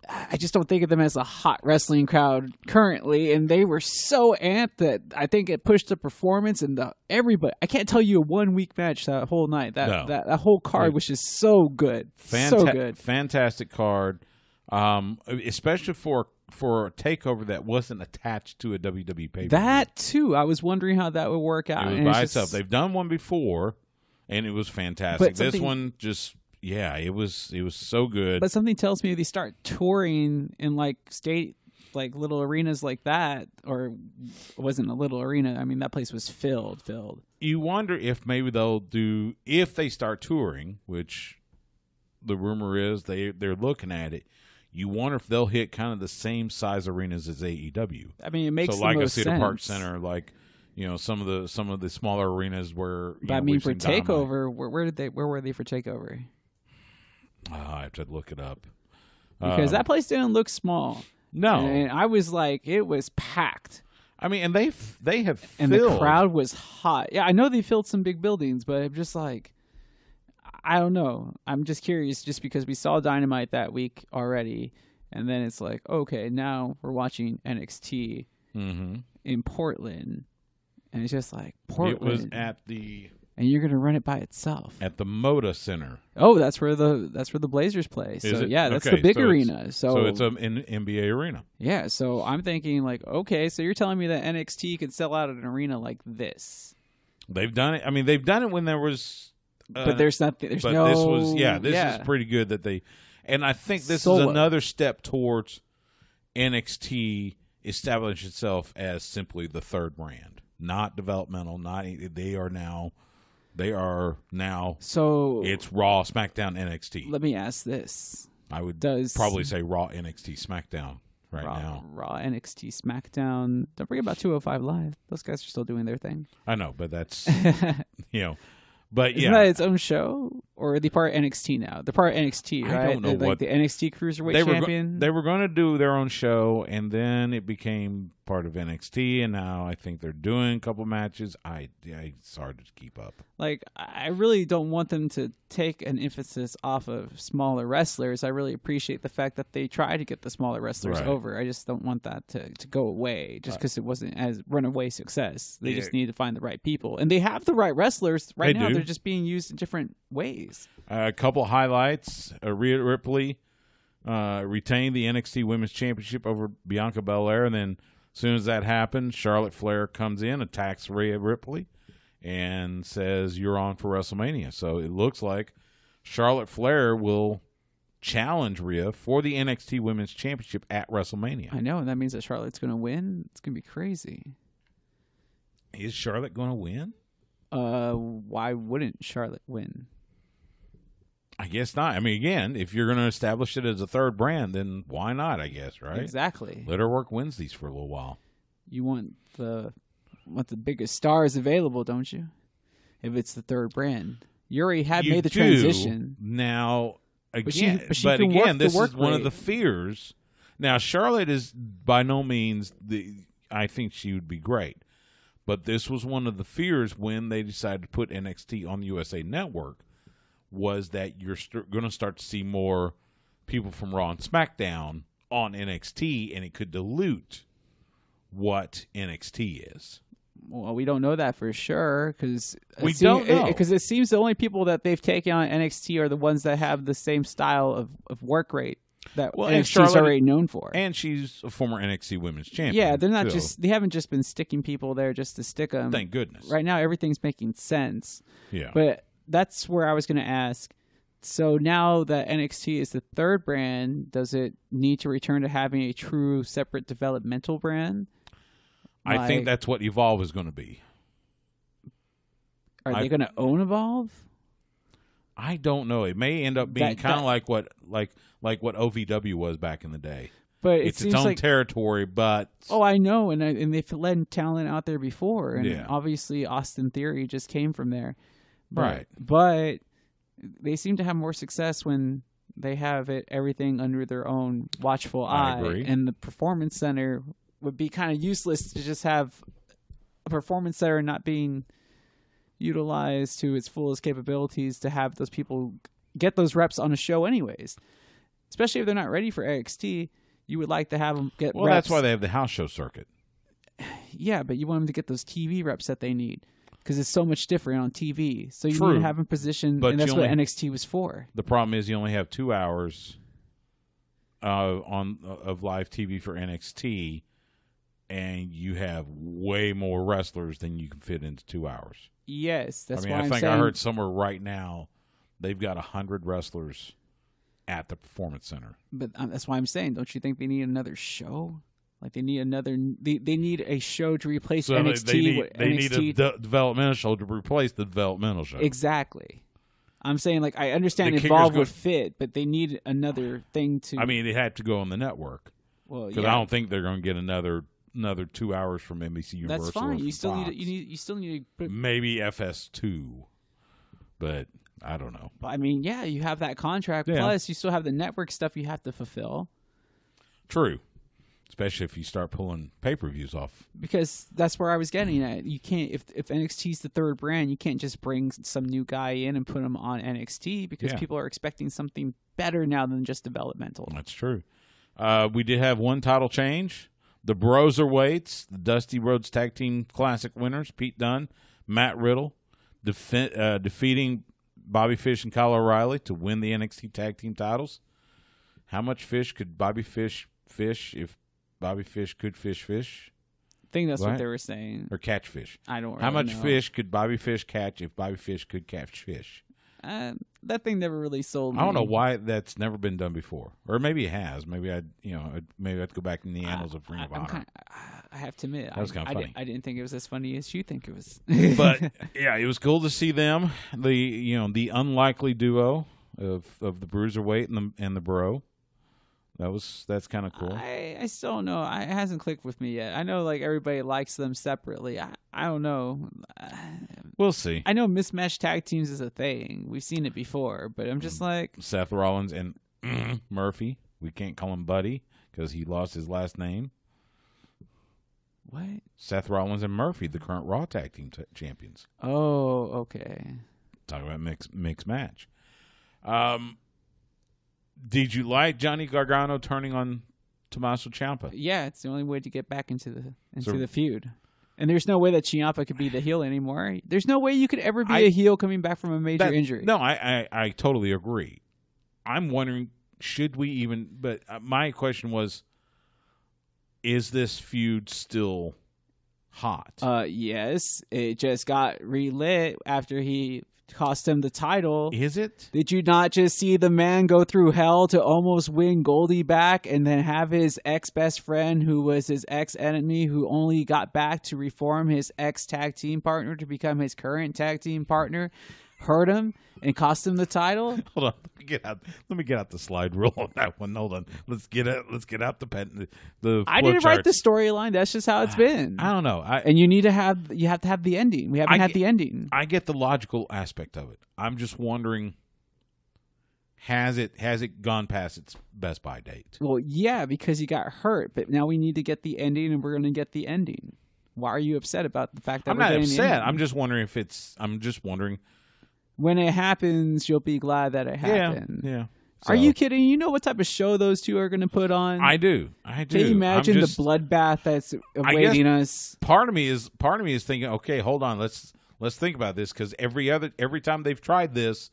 I just don't think of them as a hot wrestling crowd currently, and they were so amped that I think it pushed the performance and everybody. I can't tell you a 1 week match that whole night. That whole card was just so good, so good, fantastic card, especially for a takeover that wasn't attached to a WWE pay-per-view. That too, I was wondering how that would work out. It was by itself. They've done one before, and it was fantastic. This one just. Yeah, it was so good. But something tells me if they start touring in little arenas like that, or it wasn't a little arena. I mean, that place was filled. You wonder if maybe if they start touring, which the rumor is they're looking at it. You wonder if they'll hit kind of the same size arenas as AEW. I mean, it makes like a Cedar Park Center, like. Some of the smaller arenas where. But I mean, for TakeOver, where were they for TakeOver? I have to look it up because that place didn't look small. No, and I was like, it was packed. I mean, and they have filled. And the crowd was hot. Yeah, I know they filled some big buildings, but I'm just like, I don't know. I'm just curious, just because we saw Dynamite that week already, and then it's like, okay, now we're watching NXT in Portland, and it's just like Portland. It was at the. And you're going to run it by itself at the Moda Center. Oh, that's where the Blazers play. So yeah, that's the big arena. So it's an NBA arena. Yeah, so I'm thinking like, okay, so you're telling me that NXT could sell out an arena like this? They've done it. I mean, they've done it when there was. But there's nothing. There's but no. This was This is pretty good that they, and I think this is another step towards NXT establish itself as simply the third brand, not developmental. They are now. So it's Raw, SmackDown, NXT. Let me ask this: I would probably say Raw, NXT, SmackDown now. Raw, NXT, SmackDown. Don't forget about 205 Live. Those guys are still doing their thing. I know, but that's But Isn't that its own show, or are they part of NXT now? They're part of NXT, right? I don't know like the NXT Cruiserweight Champion. They were going to do their own show, and then it became part of NXT, and now I think they're doing a couple matches. It's hard to keep up. Like, I really don't want them to take an emphasis off of smaller wrestlers. I really appreciate the fact that they try to get the smaller wrestlers over. I just don't want that to go away just because it wasn't as runaway success. They just need to find the right people. And they have the right wrestlers right now. They're just being used in different ways. A couple highlights. Rhea Ripley retained the NXT Women's Championship over Bianca Belair, and then as soon as that happened, Charlotte Flair comes in, attacks Rhea Ripley, and says, "You're on for WrestleMania." So it looks like Charlotte Flair will challenge Rhea for the NXT Women's Championship at WrestleMania. I know, and that means that Charlotte's going to win. It's going to be crazy. Is Charlotte going to win? Why wouldn't Charlotte win? I guess not. I mean, again, if you're going to establish it as a third brand, then why not, I guess, right? Exactly. Let her work Wednesdays for a little while. You want the biggest stars available, don't you? If it's the third brand. You already had made the transition. Now, again, but this is one of the fears. Now, Charlotte is by no means I think she would be great. But this was one of the fears when they decided to put NXT on the USA Network, was that you're going to start to see more people from Raw and SmackDown on NXT, and it could dilute what NXT is. Well, we don't know that for sure because it seems the only people that they've taken on NXT are the ones that have the same style of work rate that NXT's already known for. And she's a former NXT Women's Champion. Yeah, they're not they haven't just been sticking people there just to stick them. Thank goodness. Right now, everything's making sense. Yeah. But that's where I was going to ask. So now that NXT is the third brand, does it need to return to having a true separate developmental brand? I think that's what Evolve is going to be. Are they going to own Evolve? I don't know. It may end up being kind of like what OVW was back in the day. But it's its own territory, but I know, and they've led talent out there before, and obviously Austin Theory just came from there, right? But they seem to have more success when they have everything under their own watchful eye. I agree. And the Performance Center would be kind of useless to just have a Performance Center not being utilized to its fullest capabilities to have those people get those reps on a show anyways, especially if they're not ready for NXT. You would like to have them get reps. Well, that's why they have the house show circuit. Yeah, but you want them to get those TV reps that they need because it's so much different on TV. So you True. need to have them positioned, and that's what NXT was for. The problem is you only have 2 hours of live TV for NXT, and you have way more wrestlers than you can fit into 2 hours. Yes, that's why I think saying, I heard somewhere right now they've got 100 wrestlers at the Performance Center. But that's why I'm saying, don't you think they need another show? Like they need they need a show to replace NXT. They need a developmental show to replace the developmental show. Exactly. I'm saying, like, I understand Evolve would fit, but they need another thing to. I mean, it had to go on the network. Well, because I don't think they're going to get another 2 hours from NBC Universal. That's fine. You still need to maybe FS2, but I don't know. I mean, yeah, you have that contract. Yeah. Plus, you still have the network stuff you have to fulfill. True. Especially if you start pulling pay-per-views off. Because that's where I was getting at. You can't, if NXT's the third brand, you can't just bring some new guy in and put him on NXT because people are expecting something better now than just developmental. That's true. We did have one title change. The Broserweights, the Dusty Rhodes Tag Team Classic winners, Pete Dunne, Matt Riddle, defeating Bobby Fish and Kyle O'Reilly to win the NXT Tag Team titles. How much fish could Bobby Fish if Bobby Fish could fish? I think that's what they were saying. Or catch fish. I don't really How much know. fish could Bobby Fish catch if Bobby Fish could catch fish? that thing never really sold me. I don't know why that's never been done before, or maybe it has. Maybe I'd go back in the annals of Ring of Honor. I have to admit, that was kind of funny. I didn't think it was as funny as you think it was. But yeah, it was cool to see them. The unlikely duo of the Bruiserweight and the Bro. That's kind of cool. I still don't know. It hasn't clicked with me yet. I know like everybody likes them separately. I don't know. We'll see. I know mismatched tag teams is a thing. We've seen it before, but I'm just like Seth Rollins and Murphy. We can't call him Buddy because he lost his last name. What? Seth Rollins and Murphy, the current Raw tag team champions. Oh, okay. Talk about mixed match. Did you like Johnny Gargano turning on Tommaso Ciampa? Yeah, it's the only way to get back into the feud. And there's no way that Ciampa could be the heel anymore. There's no way you could ever be a heel coming back from a major injury. No, I totally agree. I'm wondering, should we even? But my question was, is this feud still hot? Yes, it just got relit after he cost him the title. Is it? Did you not just see the man go through hell to almost win Goldie back and then have his ex-best friend who was his ex-enemy who only got back to reform his ex-tag team partner to become his current tag team partner hurt him and cost him the title? Hold on, let me get out the slide rule on that one. Hold on, let's get out the pen. I didn't write the storyline. That's just how it's been. I don't know. And you have to have the ending. We haven't had the ending. I get the logical aspect of it. I'm just wondering, has it gone past its best by date? Well, yeah, because he got hurt, but now we need to get the ending, and we're going to get the ending. Why are you upset about the fact that I'm not upset? I'm just wondering if it's. I'm just wondering. When it happens, you'll be glad that it happened. Yeah. So, are you kidding? You know what type of show those two are going to put on? I do. Can you imagine the bloodbath that's awaiting us? Part of me is thinking, okay, hold on, let's think about this, because every time they've tried this,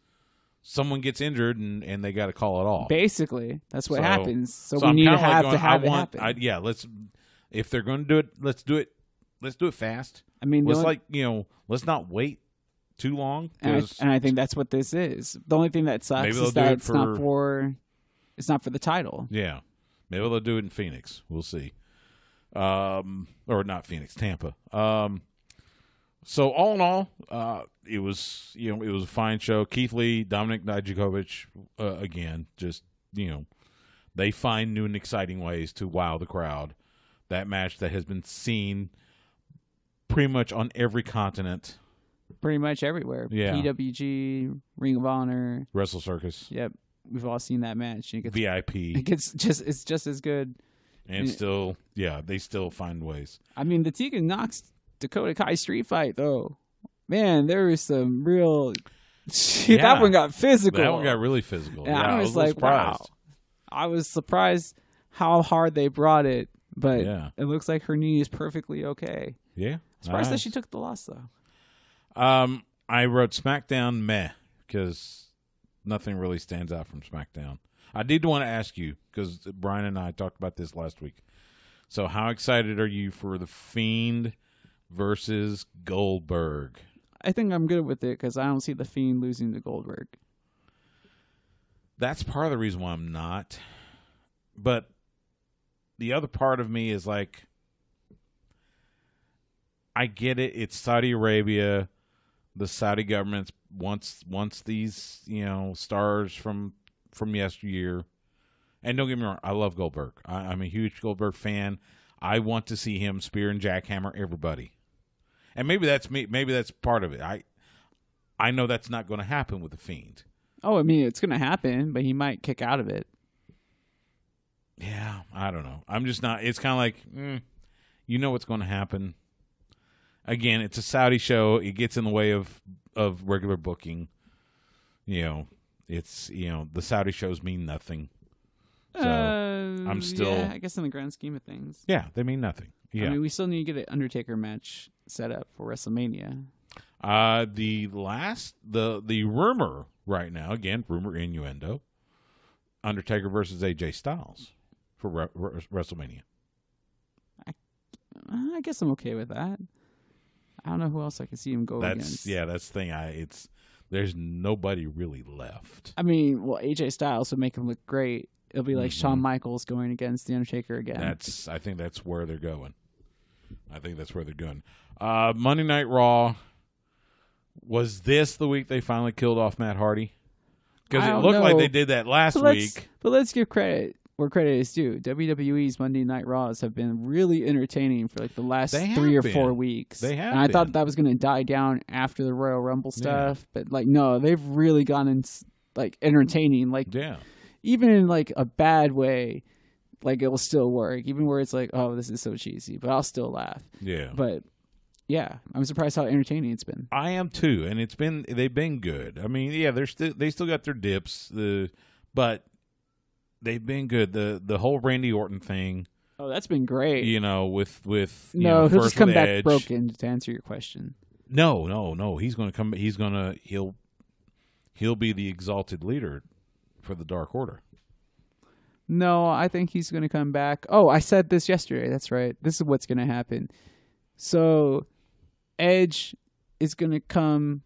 someone gets injured and they got to call it off. Basically, that's what happens. So we need to have it happen. If they're going to do it, let's do it fast. I mean, let's not wait too long, and I think that's what this is. The only thing that sucks is that it's not for the title. Yeah, maybe they'll do it in Phoenix. We'll see. Or not Phoenix, Tampa. So all in all, it was a fine show. Keith Lee, Dominik Dijakovic, again, just they find new and exciting ways to wow the crowd. That match that has been seen pretty much on every continent. Pretty much everywhere. Yeah. PWG, Ring of Honor, Wrestle Circus. Yep, we've all seen that match. VIP. It's just as good. And they still find ways. I mean, the Tegan Knox Dakota Kai street fight, though, man, there was some real. That one got physical. That one got really physical. And I was like, wow. I was surprised how hard they brought it, but it looks like her knee is perfectly okay. Yeah, surprised that she took the loss though. I wrote SmackDown meh because nothing really stands out from SmackDown. I did want to ask you, because Brian and I talked about this last week. So how excited are you for The Fiend versus Goldberg? I think I'm good with it because I don't see The Fiend losing to Goldberg. That's part of the reason why I'm not. But the other part of me is like, I get it. It's Saudi Arabia. The Saudi government wants these, stars from yesteryear. And don't get me wrong, I love Goldberg. I'm a huge Goldberg fan. I want to see him spear and jackhammer everybody. And maybe that's me. Maybe that's part of it. I know that's not going to happen with The Fiend. Oh, I mean, it's going to happen, but he might kick out of it. Yeah, I don't know. I'm just not. It's kind of like, you know what's going to happen. Again, it's a Saudi show. It gets in the way of regular booking. It's the Saudi shows mean nothing. So I'm still. Yeah, I guess in the grand scheme of things. Yeah, they mean nothing. Yeah. I mean, we still need to get an Undertaker match set up for WrestleMania. The rumor right now, again, rumor innuendo, Undertaker versus AJ Styles for WrestleMania. I guess I'm okay with that. I don't know who else I can see him go against. Yeah, that's the thing. There's nobody really left. I mean, well, AJ Styles would make him look great. It'll be like Shawn Michaels going against The Undertaker again. I think that's where they're going. Monday Night Raw. Was this the week they finally killed off Matt Hardy? Because it looked like they did that last week. But let's give credit where credit is due. WWE's Monday Night Raws have been really entertaining for like the last 3 or 4 weeks. They have. And I thought that was going to die down after the Royal Rumble stuff, but like no, they've really gone in like entertaining. Like even in like a bad way, like it will still work. Even where it's like, oh, this is so cheesy, but I'll still laugh. Yeah. But yeah, I'm surprised how entertaining it's been. I am too, and they've been good. I mean, yeah, they still got their dips, but they've been good. The whole Randy Orton thing. Oh, that's been great. You know, with he'll just come back Edge. Broken to answer your question. No. He's going to come. He'll be the exalted leader for the Dark Order. No, I think he's going to come back. Oh, I said this yesterday. That's right. This is what's going to happen. So, Edge is going to come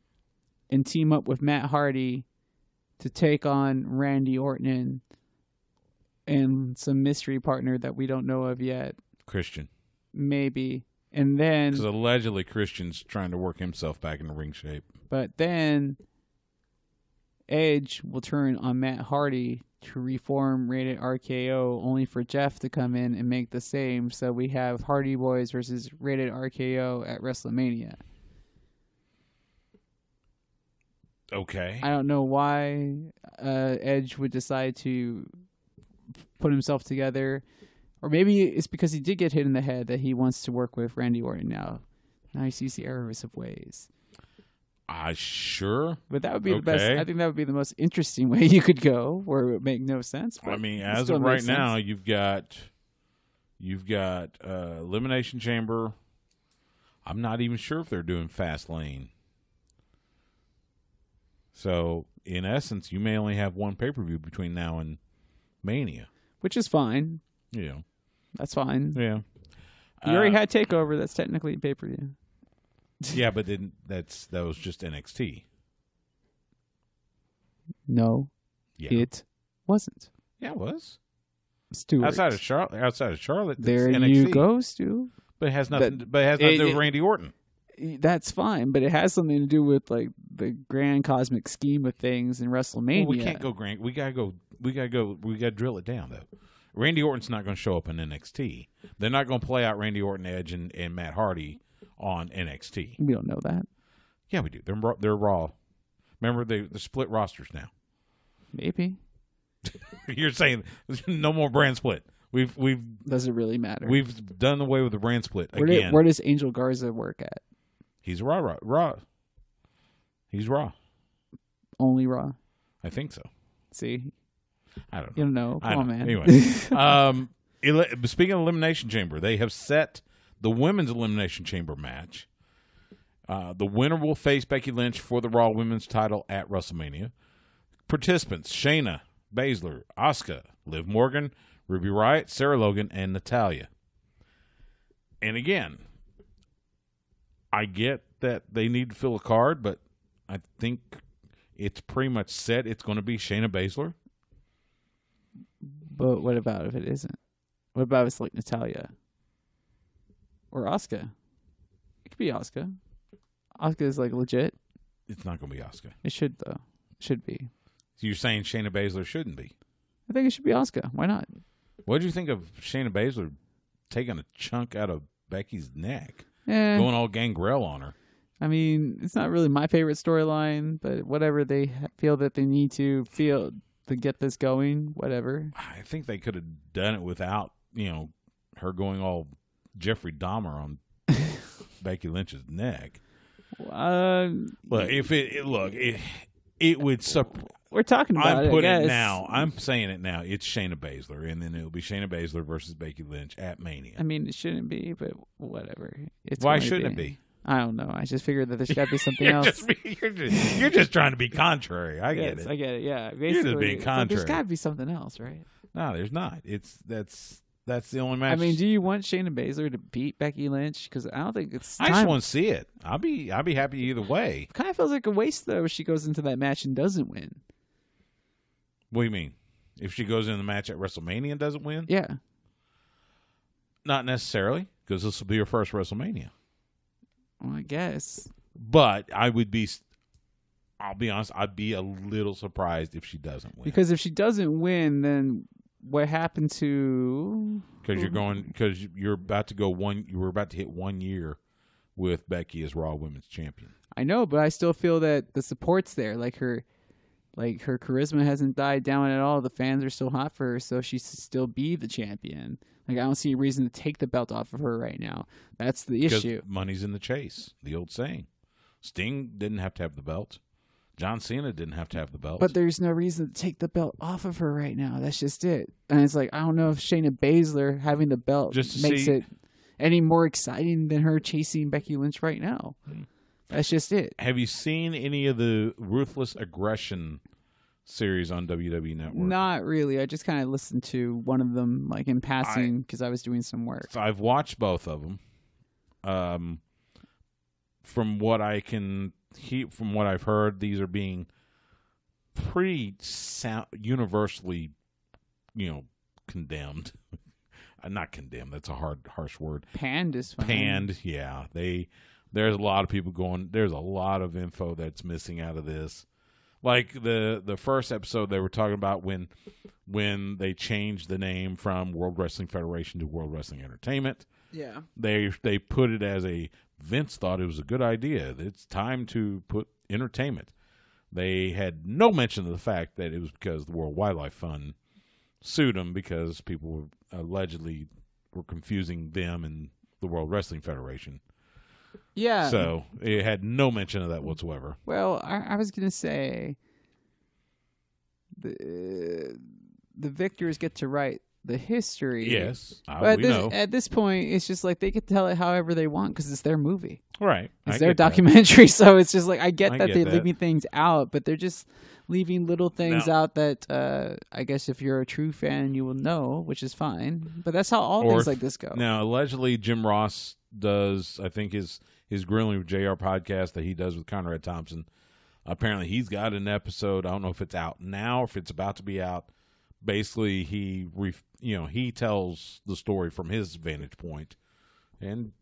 and team up with Matt Hardy to take on Randy Orton and some mystery partner that we don't know of yet. Christian. Maybe. And then... Because allegedly Christian's trying to work himself back into ring shape. But then Edge will turn on Matt Hardy to reform Rated RKO, only for Jeff to come in and make the same. So we have Hardy Boys versus Rated RKO at WrestleMania. Okay. I don't know why Edge would decide to put himself together. Or maybe it's because he did get hit in the head that he wants to work with Randy Orton now. Now he sees the errors of ways. Sure. But that would be the best. I think that would be the most interesting way you could go, where it would make no sense. I mean, as of right now, you've got Elimination Chamber. I'm not even sure if they're doing Fast Lane. So, in essence, you may only have one pay-per-view between now and Mania. Which is fine. Yeah. That's fine. Yeah. You already had TakeOver. That's technically a pay-per-view. Yeah, but then that was just NXT. No, it wasn't. Yeah, it was. Stuart. Outside of Charlotte, there NXT. you go, Stu. But it has nothing. But it has nothing to do with Randy Orton. That's fine, but it has something to do with like the grand cosmic scheme of things in WrestleMania. Well, we can't go grand. We gotta drill it down though. Randy Orton's not going to show up in NXT. They're not going to play out Randy Orton, Edge, and Matt Hardy on NXT. We don't know that. Yeah, we do. They're Raw. Remember, they're split rosters now. Maybe. You're saying no more brand split. We've does it really matter? We've done away with the brand split again. Where does Angel Garza work at? He's Raw. He's Raw. Only Raw. I think so. See, I don't know. You don't know. Come on, man. Anyway, speaking of Elimination Chamber, they have set the women's Elimination Chamber match. The winner will face Becky Lynch for the Raw Women's title at WrestleMania. Participants: Shayna Baszler, Asuka, Liv Morgan, Ruby Riott, Sarah Logan, and Natalya. And again, I get that they need to fill a card, but I think it's pretty much set. It's going to be Shayna Baszler. But what about if it isn't? What about if it's like Natalya? Or Asuka? It could be Asuka. Asuka is like legit. It's not going to be Asuka. It should, though. It should be. So you're saying Shayna Baszler shouldn't be? I think it should be Asuka. Why not? What did you think of Shayna Baszler taking a chunk out of Becky's neck? Eh. Going all gangrel on her. I mean, it's not really my favorite storyline, but whatever they feel that they need to feel to get this going, whatever. I think they could have done it without, her going all Jeffrey Dahmer on Becky Lynch's neck. But if it would. We're talking about I'm saying it now. It's Shayna Baszler, and then it'll be Shayna Baszler versus Becky Lynch at Mania. I mean, it shouldn't be, but whatever. Why shouldn't it be? I don't know. I just figured that there's got to be something else. You're just trying to be contrary. I get it. I get it. Yeah, basically, you're just being contrary. There's got to be something else, right? No, there's not. That's the only match. I mean, do you want Shayna Baszler to beat Becky Lynch? Because I don't think it's time. I just want to see it. I'll be happy either way. Kind of feels like a waste though if she goes into that match and doesn't win. What do you mean? If she goes in the match at WrestleMania and doesn't win? Yeah. Not necessarily, because this will be her first WrestleMania. Well, I guess. But I'll be honest, I'd be a little surprised if she doesn't win. Because if she doesn't win, then what happened to? Because you're about to you were about to hit 1 year with Becky as Raw Women's Champion. I know, but I still feel that the support's there. Like her charisma hasn't died down at all. The fans are still hot for her, so she should still be the champion. Like I don't see a reason to take the belt off of her right now. That's the issue. Money's in the chase. The old saying. Sting didn't have to have the belt. John Cena didn't have to have the belt. But there's no reason to take the belt off of her right now. That's just it. And it's like I don't know if Shayna Baszler having the belt makes it any more exciting than her chasing Becky Lynch right now. That's just it. Have you seen any of the Ruthless Aggression series on WWE Network? Not really. I just kind of listened to one of them, like in passing, because I was doing some work. So I've watched both of them. From what I've heard, these are being pretty universally, condemned. Not condemned. That's a harsh word. Panned is fine. Panned, yeah. There's a lot of people going. There's a lot of info that's missing out of this. Like the first episode, they were talking about when they changed the name from World Wrestling Federation to World Wrestling Entertainment. Yeah. They put it as Vince thought it was a good idea. It's time to put entertainment. They had no mention of the fact that it was because the World Wildlife Fund sued them because people were allegedly confusing them and the World Wrestling Federation. Yeah. So it had no mention of that whatsoever. Well, I was going to say the victors get to write the history. Yes, but we know. At this point, it's just like they could tell it however they want because it's their movie. Right. It's their documentary. So it's just like I get that they're leaving things out, but they're just leaving little things out that I guess if you're a true fan, you will know, which is fine. But that's how all things like this go. Now, allegedly, Jim Ross does, I think, his Grilling with JR podcast that he does with Conrad Thompson. Apparently, he's got an episode. I don't know if it's out now or if it's about to be out. Basically, he tells the story from his vantage point, and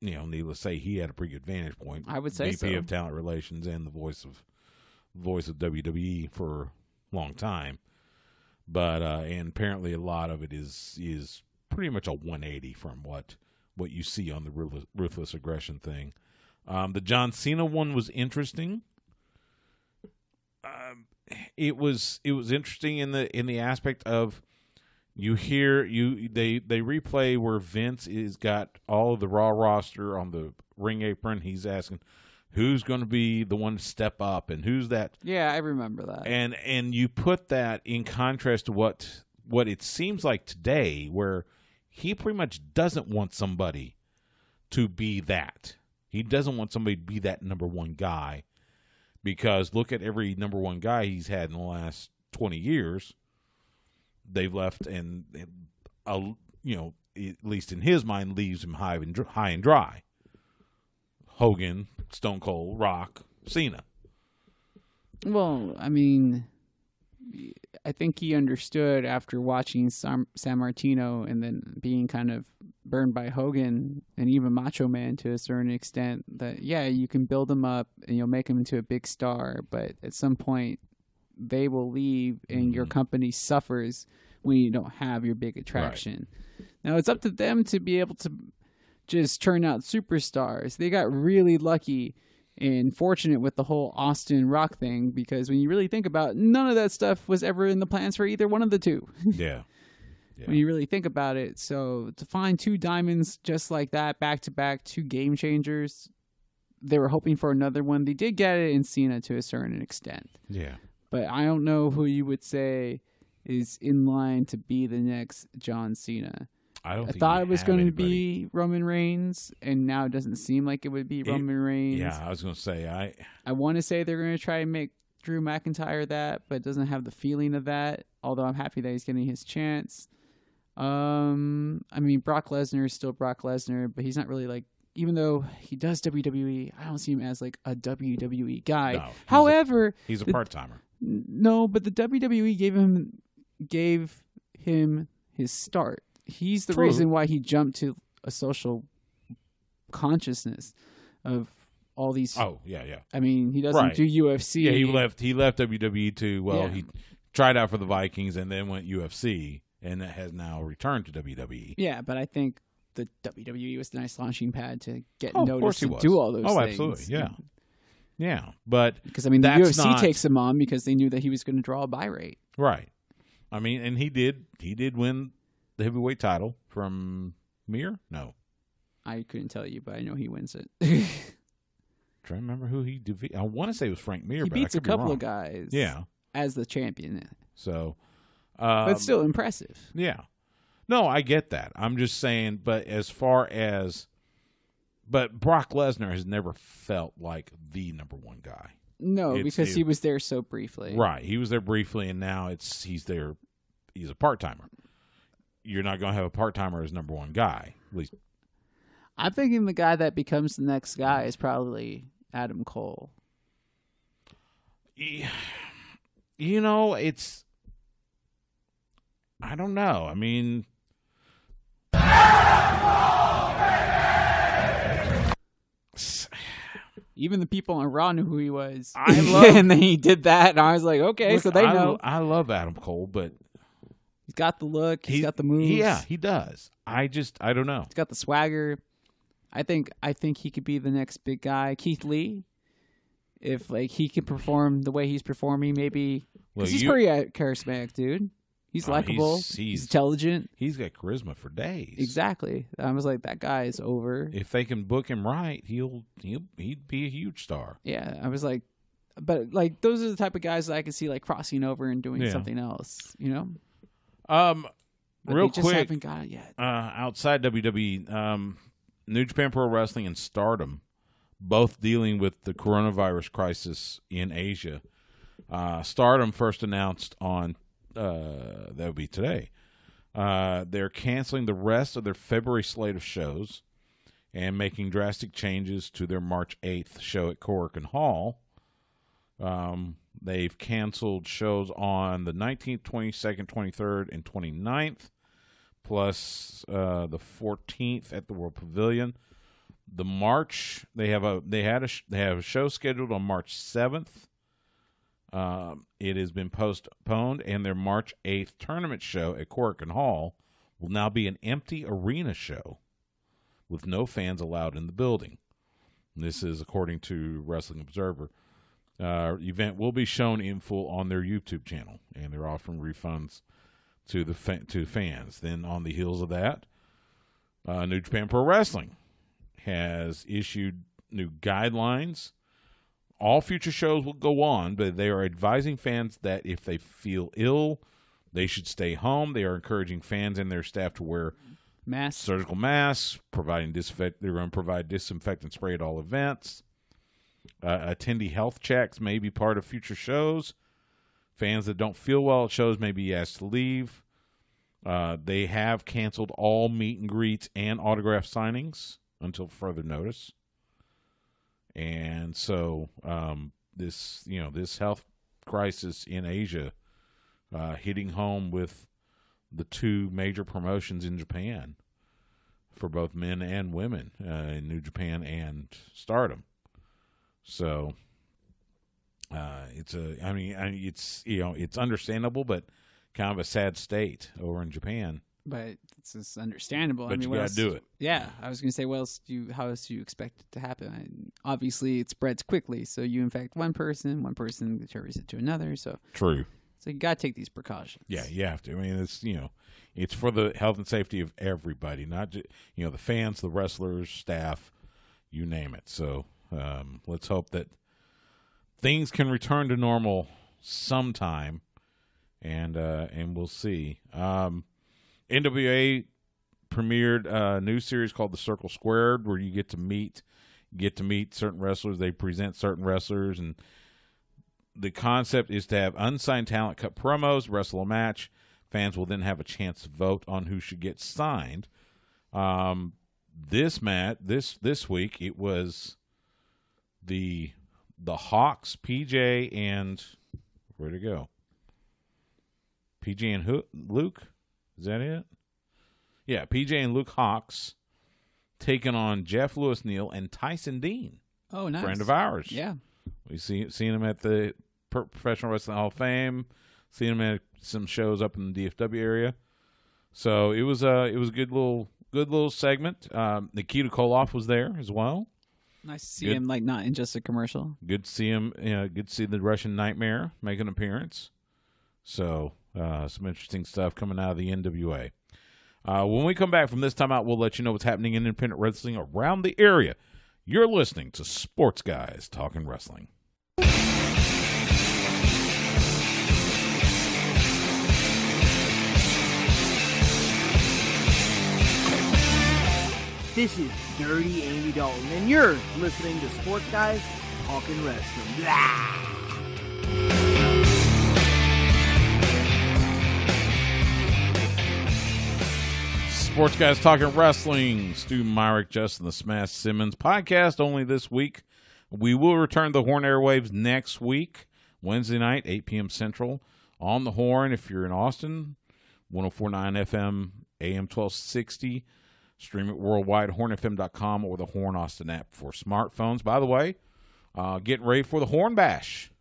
needless to say, he had a pretty good vantage point. I would say VP of Talent Relations and the voice of WWE for a long time, but and apparently a lot of it is pretty much a 180 from what you see on the Ruthless Aggression thing. The John Cena one was interesting. It was interesting in the aspect of they replay where Vince is got all of the Raw roster on the ring apron. He's asking who's going to be the one to step up and who's that. Yeah, I remember that. And you put that in contrast to what it seems like today, where he pretty much doesn't want somebody to be that. He doesn't want somebody to be that number one guy. Because look at every number one guy he's had in the last 20 years. They've left and at least in his mind, leaves him high and dry. Hogan, Stone Cold, Rock, Cena. Well, I mean, I think he understood after watching San Martino and then being kind of burned by Hogan and even Macho Man to a certain extent that, yeah, you can build him up and you'll make him into a big star, but at some point they will leave and your company suffers when you don't have your big attraction. Right. Now, it's up to them to be able to just turn out superstars. They got really lucky and fortunate with the whole Austin Rock thing because when you really think about it, none of that stuff was ever in the plans for either one of the two. Yeah. When you really think about it. So to find two diamonds just like that, back-to-back, two game changers, they were hoping for another one. They did get it in Cena to a certain extent. Yeah. But I don't know who you would say is in line to be the next John Cena. I thought it was going to be Roman Reigns, and now it doesn't seem like it would be Roman Reigns. Yeah, I was going to say. I want to say they're going to try and make Drew McIntyre that, but it doesn't have the feeling of that, although I'm happy that he's getting his chance. I mean, Brock Lesnar is still Brock Lesnar, but he's not really like, even though he does WWE, I don't see him as like a WWE guy. No, However, he's a part-timer. No, but the WWE gave him his start. He's the reason why he jumped to a social consciousness of all these. Oh, yeah. I mean, he doesn't do UFC. Yeah, he left WWE to, he tried out for the Vikings and then went UFC and has now returned to WWE. Yeah, but I think the WWE was a nice launching pad to get noticed of course he do all those things. Absolutely, yeah. Yeah, but because I mean, the UFC takes him on because they knew that he was going to draw a buy rate. Right. I mean, and he did win the heavyweight title from Mir? No. I couldn't tell you, but I know he wins it. Trying to remember who he defeated. I want to say it was Frank Mir, but I beats could a couple be of guys. Yeah. As the champion. So, but still impressive. Yeah. No, I get that. I'm just saying, but Brock Lesnar has never felt like the number one guy. No, because he was there so briefly. Right. He was there briefly, and now he's there. He's a part-timer. You're not going to have a part-timer as number one guy. At least. I'm thinking the guy that becomes the next guy is probably Adam Cole. You know, it's... I don't know. I mean... Even the people on Raw knew who he was. And then he did that, and I was like, okay, so they know. I love Adam Cole, but... He's got the look. He's got the moves. Yeah, he does. I don't know. He's got the swagger. I think he could be the next big guy. Keith Lee, if like he could perform the way he's performing, maybe. Because he's pretty charismatic, dude. He's likable. He's intelligent. He's got charisma for days. Exactly. I was like, that guy is over. If they can book him right, he'd be a huge star. Yeah, I was like, but like those are the type of guys that I could see like crossing over and doing something else. You know. But real they just quick, haven't got it yet. Outside WWE, New Japan Pro Wrestling and Stardom, both dealing with the coronavirus crisis in Asia. Stardom first announced on that would be today. They're canceling the rest of their February slate of shows and making drastic changes to their March 8th show at Korakuen Hall. They've canceled shows on the 19th, 22nd, 23rd, and 29th, plus the 14th at the World Pavilion. The March they have a show scheduled on March 7th. It has been postponed, and their March 8th tournament show at Korakuen Hall will now be an empty arena show with no fans allowed in the building. This is according to Wrestling Observer. Event will be shown in full on their YouTube channel, and they're offering refunds to fans. Then on the heels of that, New Japan Pro Wrestling has issued new guidelines. All future shows will go on, but they are advising fans that if they feel ill, they should stay home. They are encouraging fans and their staff to wear surgical masks, they're going to provide disinfectant spray at all events. Attendee health checks may be part of future shows. Fans that don't feel well at shows may be asked to leave. They have canceled all meet and greets and autograph signings until further notice. And so this health crisis in Asia hitting home with the two major promotions in Japan for both men and women in New Japan and Stardom. So it's understandable, but kind of a sad state over in Japan. But it's understandable. But you got to do it. Yeah, I was going to say, how else do you expect it to happen? Obviously, it spreads quickly, so you infect one person carries it to another. So true. So you got to take these precautions. Yeah, you have to. I mean, it's for the health and safety of everybody, not just the fans, the wrestlers, staff, you name it. So let's hope that things can return to normal sometime, and we'll see. NWA premiered a new series called The Circle Squared, where you get to meet certain wrestlers. They present certain wrestlers, and the concept is to have unsigned talent cut promos, wrestle a match, Fans will then have a chance to vote on who should get signed. This week it was the Hawks, PJ, and where'd it go? PJ and Luke? Is that it? Yeah, PJ and Luke Hawks taking on Jeff Lewis Neal and Tyson Dean. Oh, nice. Friend of ours. Yeah. We seen him at the Professional Wrestling Hall of Fame. Seen him at some shows up in the DFW area. So it was a good little segment. Nikita Koloff was there as well. Nice to see him not in just a commercial. Good to see him. Good to see the Russian Nightmare make an appearance. So some interesting stuff coming out of the NWA. When we come back from this timeout, we'll let you know what's happening in independent wrestling around the area. You're listening to Sports Guys Talking Wrestling. This is Dirty Andy Dalton, and you're listening to Sports Guys Talking Wrestling. Blah! Sports Guys Talking Wrestling. Stu Myrick, Justin the Smash Simmons. Podcast only this week. We will return to the Horn airwaves next week, Wednesday night, 8 p.m. Central, on the Horn. If you're in Austin, 104.9 FM, AM 1260. Stream it worldwide, hornfm.com or the Horn Austin app for smartphones. By the way, getting ready for the Horn Bash,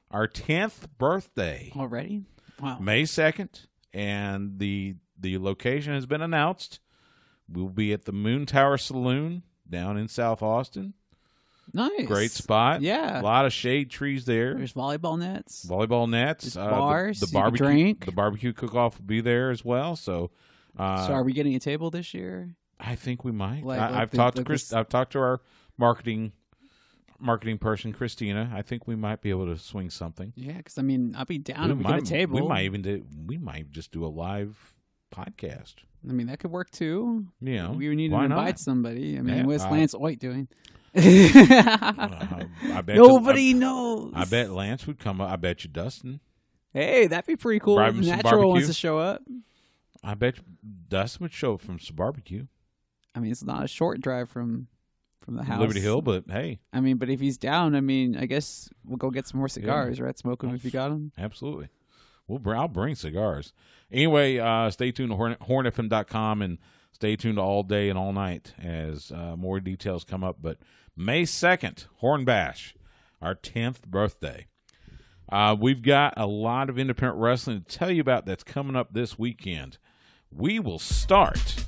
our 10th birthday. Already? Wow. May 2nd, and the location has been announced. We'll be at the Moon Tower Saloon down in South Austin. Nice. Great spot. Yeah. A lot of shade trees there. There's volleyball nets. There's bars. The barbecue, drink. The barbecue cook-off will be there as well. So are we getting a table this year? I think we might. I've talked to our marketing person, Christina. I think we might be able to swing something. Yeah, because I'll be down if we get a table. We might just do a live podcast. That could work too. Yeah, we need to invite somebody. What's Lance Oit doing? I bet Nobody knows. I bet Lance would come up. I bet you Dustin. Hey, that'd be pretty cool. If Natural wants to show up. I bet Dustin would show up from some barbecue. It's not a short drive from the house. Liberty Hill, but hey. But if he's down, I guess we'll go get some more cigars, right? Smoke them if you got them. Absolutely. I'll bring cigars. Anyway, stay tuned to hornfm.com and stay tuned all day and all night as more details come up. But May 2nd, Horn Bash, our 10th birthday. We've got a lot of independent wrestling to tell you about that's coming up this weekend. We will start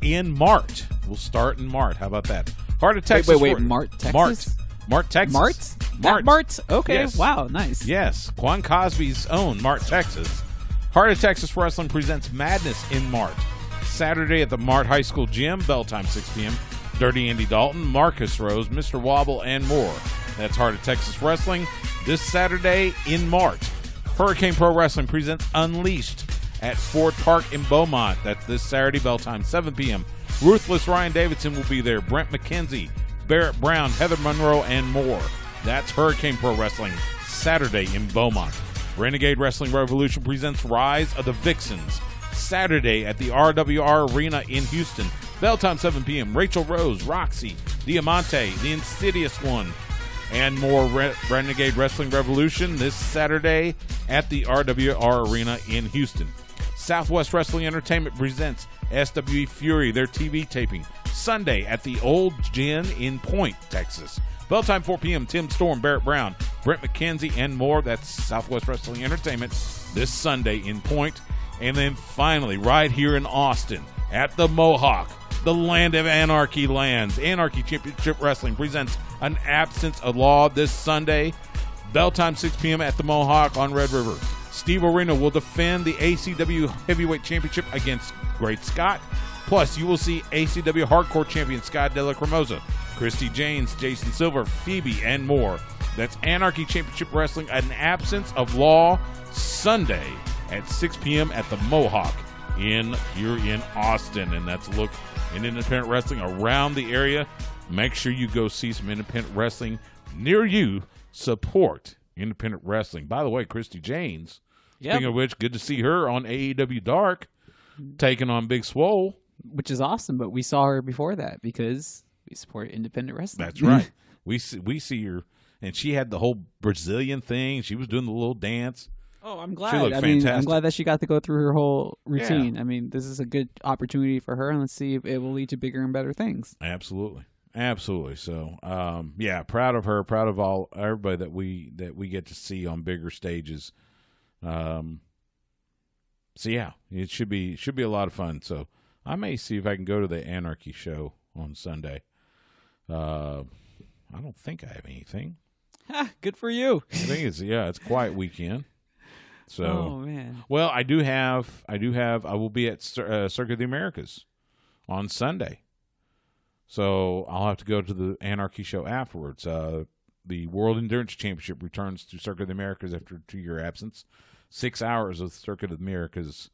in Mart. How about that? Heart of Texas. Wait. Mart, Texas? Mart, Texas. Mart? Okay. Yes. Wow. Nice. Yes. Quan Cosby's own Mart, Texas. Heart of Texas Wrestling presents Madness in Mart. Saturday at the Mart High School Gym. Bell time 6 p.m. Dirty Andy Dalton, Marcus Rose, Mr. Wobble, and more. That's Heart of Texas Wrestling. This Saturday in Mart. Hurricane Pro Wrestling presents Unleashed at Ford Park in Beaumont. That's this Saturday, bell time, 7 p.m. Ruthless Ryan Davidson will be there. Brent McKenzie, Barrett Brown, Heather Monroe, and more. That's Hurricane Pro Wrestling, Saturday in Beaumont. Renegade Wrestling Revolution presents Rise of the Vixens, Saturday at the RWR Arena in Houston. Bell time, 7 p.m. Rachel Rose, Roxy, Diamante, The Insidious One, and more. Renegade Wrestling Revolution this Saturday at the RWR Arena in Houston. Southwest Wrestling Entertainment presents SWE Fury, their TV taping, Sunday at the Old Gin in Point, Texas. Bell time 4 p.m. Tim Storm, Barrett Brown, Brent McKenzie, and more. That's Southwest Wrestling Entertainment this Sunday in Point. And then finally, right here in Austin at the Mohawk, the land of Anarchy lands. Anarchy Championship Wrestling presents An Absence of Law this Sunday. Bell time 6 p.m. at the Mohawk on Red River. Steve Arena will defend the ACW Heavyweight Championship against Great Scott. Plus, you will see ACW Hardcore Champion Scott Dela Cremosa, Christy Janes, Jason Silver, Phoebe, and more. That's Anarchy Championship Wrestling, An Absence of Law, Sunday at 6 p.m. at the Mohawk here in Austin. And that's a look in independent wrestling around the area. Make sure you go see some independent wrestling near you. Support independent wrestling. By the way, Christy Janes Speaking of which, good to see her on AEW Dark, taking on Big Swole. Which is awesome, but we saw her before that because we support independent wrestling. That's right. we see her, and she had the whole Brazilian thing. She was doing the little dance. Oh, I'm glad. She looked fantastic. I'm glad that she got to go through her whole routine. Yeah. I mean, this is a good opportunity for her, and let's see if it will lead to bigger and better things. Absolutely. So, proud of her, proud of everybody that we get to see on bigger stages. It should be a lot of fun. So, I may see if I can go to the Anarchy show on Sunday. I don't think I have anything. Good for you. I think it's quiet weekend. So, oh man. Well, I will be at Circuit of the Americas on Sunday. So I'll have to go to the Anarchy show afterwards. The World Endurance Championship returns to Circuit of the Americas after a 2-year absence. 6 hours of Circuit of the Americas.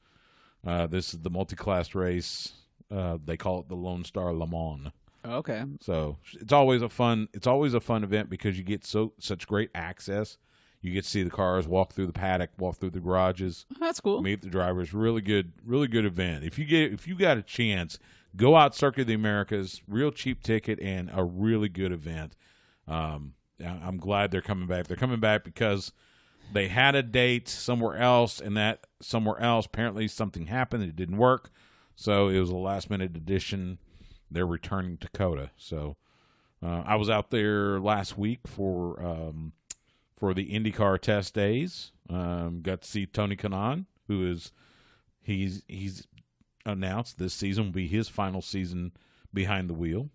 This is the multi-class race. They call it the Lone Star Le Mans. Okay. So it's always a fun event because you get such great access. You get to see the cars, walk through the paddock, walk through the garages. That's cool. Meet the drivers. Really good event. If you got a chance, go out Circuit of the Americas. Real cheap ticket and a really good event. I'm glad they're coming back. They're coming back because they had a date somewhere else, and that somewhere else apparently something happened. It didn't work, so it was a last-minute addition. They're returning to Coda. So I was out there last week for the IndyCar test days. Got to see Tony Kanaan, he's announced this season will be his final season behind the wheel.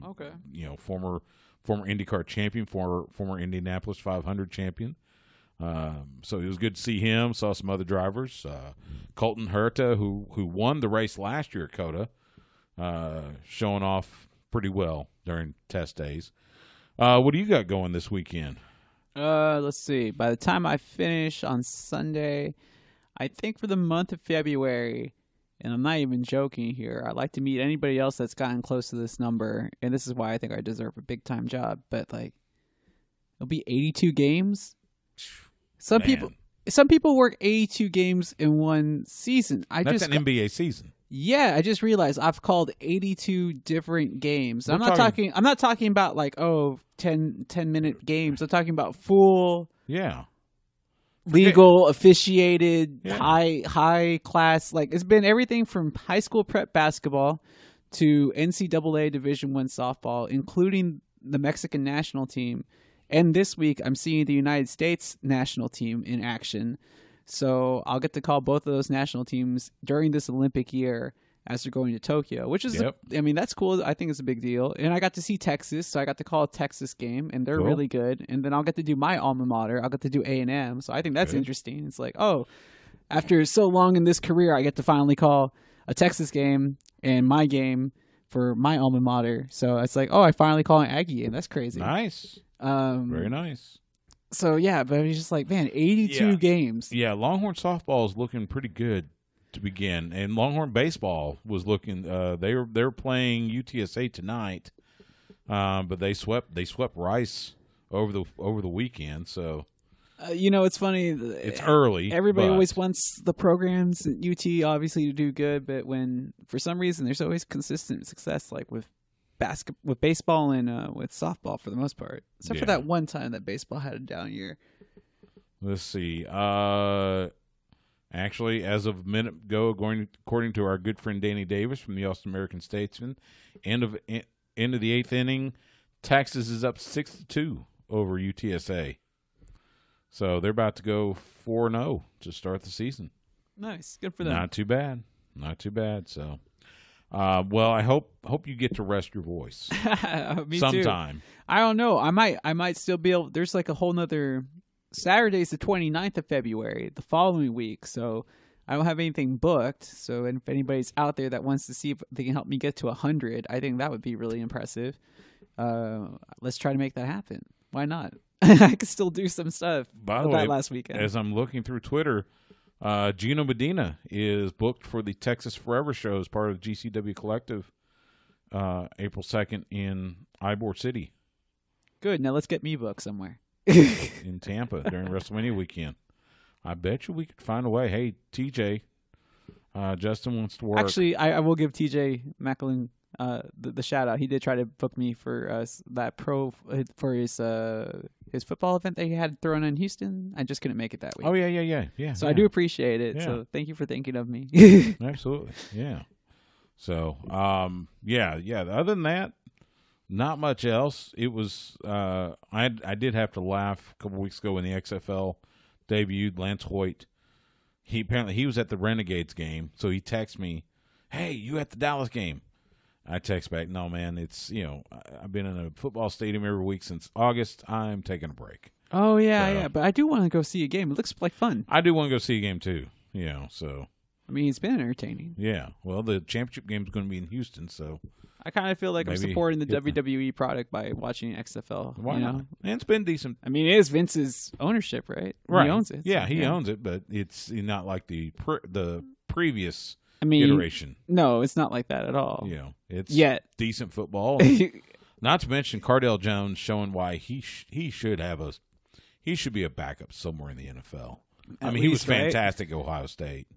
Okay. Former IndyCar champion, former Indianapolis 500 champion. So it was good to see him. Saw some other drivers. Colton Herta, who won the race last year at Coda, showing off pretty well during test days. What do you got going this weekend? Let's see. By the time I finish on Sunday, I think for the month of February, and I'm not even joking here, I'd like to meet anybody else that's gotten close to this number, and this is why I think I deserve a big-time job, but, it'll be 82 games. Some people work 82 games in one season. That's an NBA season. Yeah, I just realized I've called 82 different games. I'm not talking about 10-minute games. I'm talking about full legal officiated high class. It's been everything from high school prep basketball to NCAA Division I softball, including the Mexican national team. And this week I'm seeing the United States national team in action. So I'll get to call both of those national teams during this Olympic year as they're going to Tokyo, which is, that's cool. I think it's a big deal. And I got to see Texas, so I got to call a Texas game, and they're really good. And then I'll get to do my alma mater. I'll get to do A&M. So I think that's interesting. It's after so long in this career, I get to finally call a Texas game and my game for my alma mater. So it's I finally call an Aggie game. That's crazy. Nice. Very nice. So, but it's just 82 games. Yeah, Longhorn softball is looking pretty good to begin. And Longhorn baseball was looking they were playing UTSA tonight. But they swept Rice over the weekend, so it's funny. It's early. Everybody always wants the programs at UT obviously to do good, but when for some reason there's always consistent success with baseball and with softball for the most part, except for that one time that baseball had a down year. Let's see. Actually, as of a minute ago, according to our good friend Danny Davis from the Austin American Statesman, end of the 8th inning, Texas is up 6-2 over UTSA. So they're about to go 4-0 to start the season. Nice, good for them. Not too bad. So. I hope you get to rest your voice Me sometime. Too. I don't know. I might still be able. There's a whole nother. Saturday's the 29th of February, the following week. So I don't have anything booked. So if anybody's out there that wants to see if they can help me get to 100, I think that would be really impressive. Let's try to make that happen. Why not? I could still do some stuff. By the way, last weekend, as I'm looking through Twitter. Gino Medina is booked for the Texas Forever show as part of the GCW Collective April 2nd in Ybor City. Good. Now let's get me booked somewhere. In Tampa during WrestleMania weekend. I bet you we could find a way. Hey, TJ, Justin wants to work. Actually, I will give TJ Macklin the shout out. He did try to book me for for his football event that he had thrown in Houston. I just couldn't make it that week. Oh yeah. So I do appreciate it. Yeah. So thank you for thinking of me. Absolutely, yeah. So yeah. Other than that, not much else. It was I did have to laugh a couple weeks ago when the XFL debuted. Lance Hoyt. He was at the Renegades game, so he texted me, "Hey, you at the Dallas game?" I text back, "No, man, it's I've been in a football stadium every week since August. I'm taking a break." Oh yeah, but I do want to go see a game. It looks like fun. I do want to go see a game too. So I mean, it's been entertaining. yeah. Well, the championship game is going to be in Houston, so I kind of feel like I'm maybe supporting the WWE product by watching XFL. why not? And it's been decent. I mean, it is Vince's ownership, right? Right. He owns it. Yeah, so, he owns it, but it's not like the previous I mean, iteration. No, it's not like that at all. It's Yet. decent football. Not to mention Cardale Jones showing why he should be a backup somewhere in the NFL. I mean, he was fantastic at Ohio State.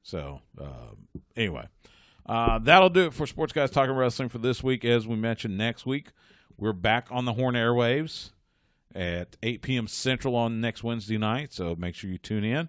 So, anyway, that'll do it for Sports Guys Talking Wrestling for this week. As we mentioned, next week, we're back on the Horn Airwaves at 8 p.m. Central on next Wednesday night, so make sure you tune in.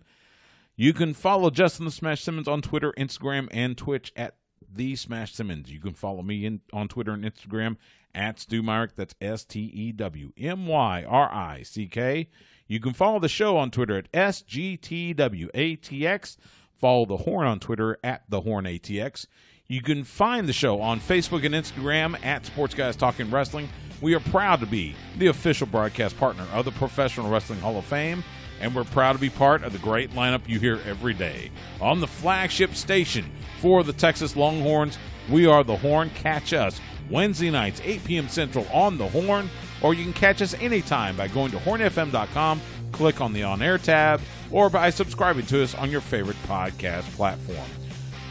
You can follow Justin the Smash Simmons on Twitter, Instagram, and Twitch at The Smash Simmons. You can follow me on Twitter and Instagram at Stu Myrick. That's STEWMYRICK. You can follow the show on Twitter at SGTWATX. Follow The Horn on Twitter at TheHornATX. You can find the show on Facebook and Instagram at Sports Guys Talking Wrestling. We are proud to be the official broadcast partner of the Professional Wrestling Hall of Fame, and we're proud to be part of the great lineup you hear every day. On the flagship station for the Texas Longhorns, we are The Horn. Catch us Wednesday nights, 8 p.m. Central on The Horn, or you can catch us anytime by going to hornfm.com, click on the On-Air tab, or by subscribing to us on your favorite podcast platform.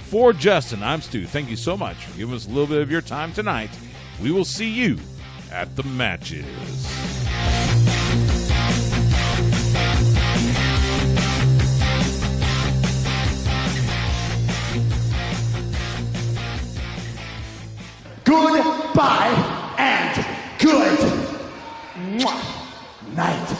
For Justin, I'm Stu. Thank you so much for giving us a little bit of your time tonight. We will see you at the matches. Goodbye and good night.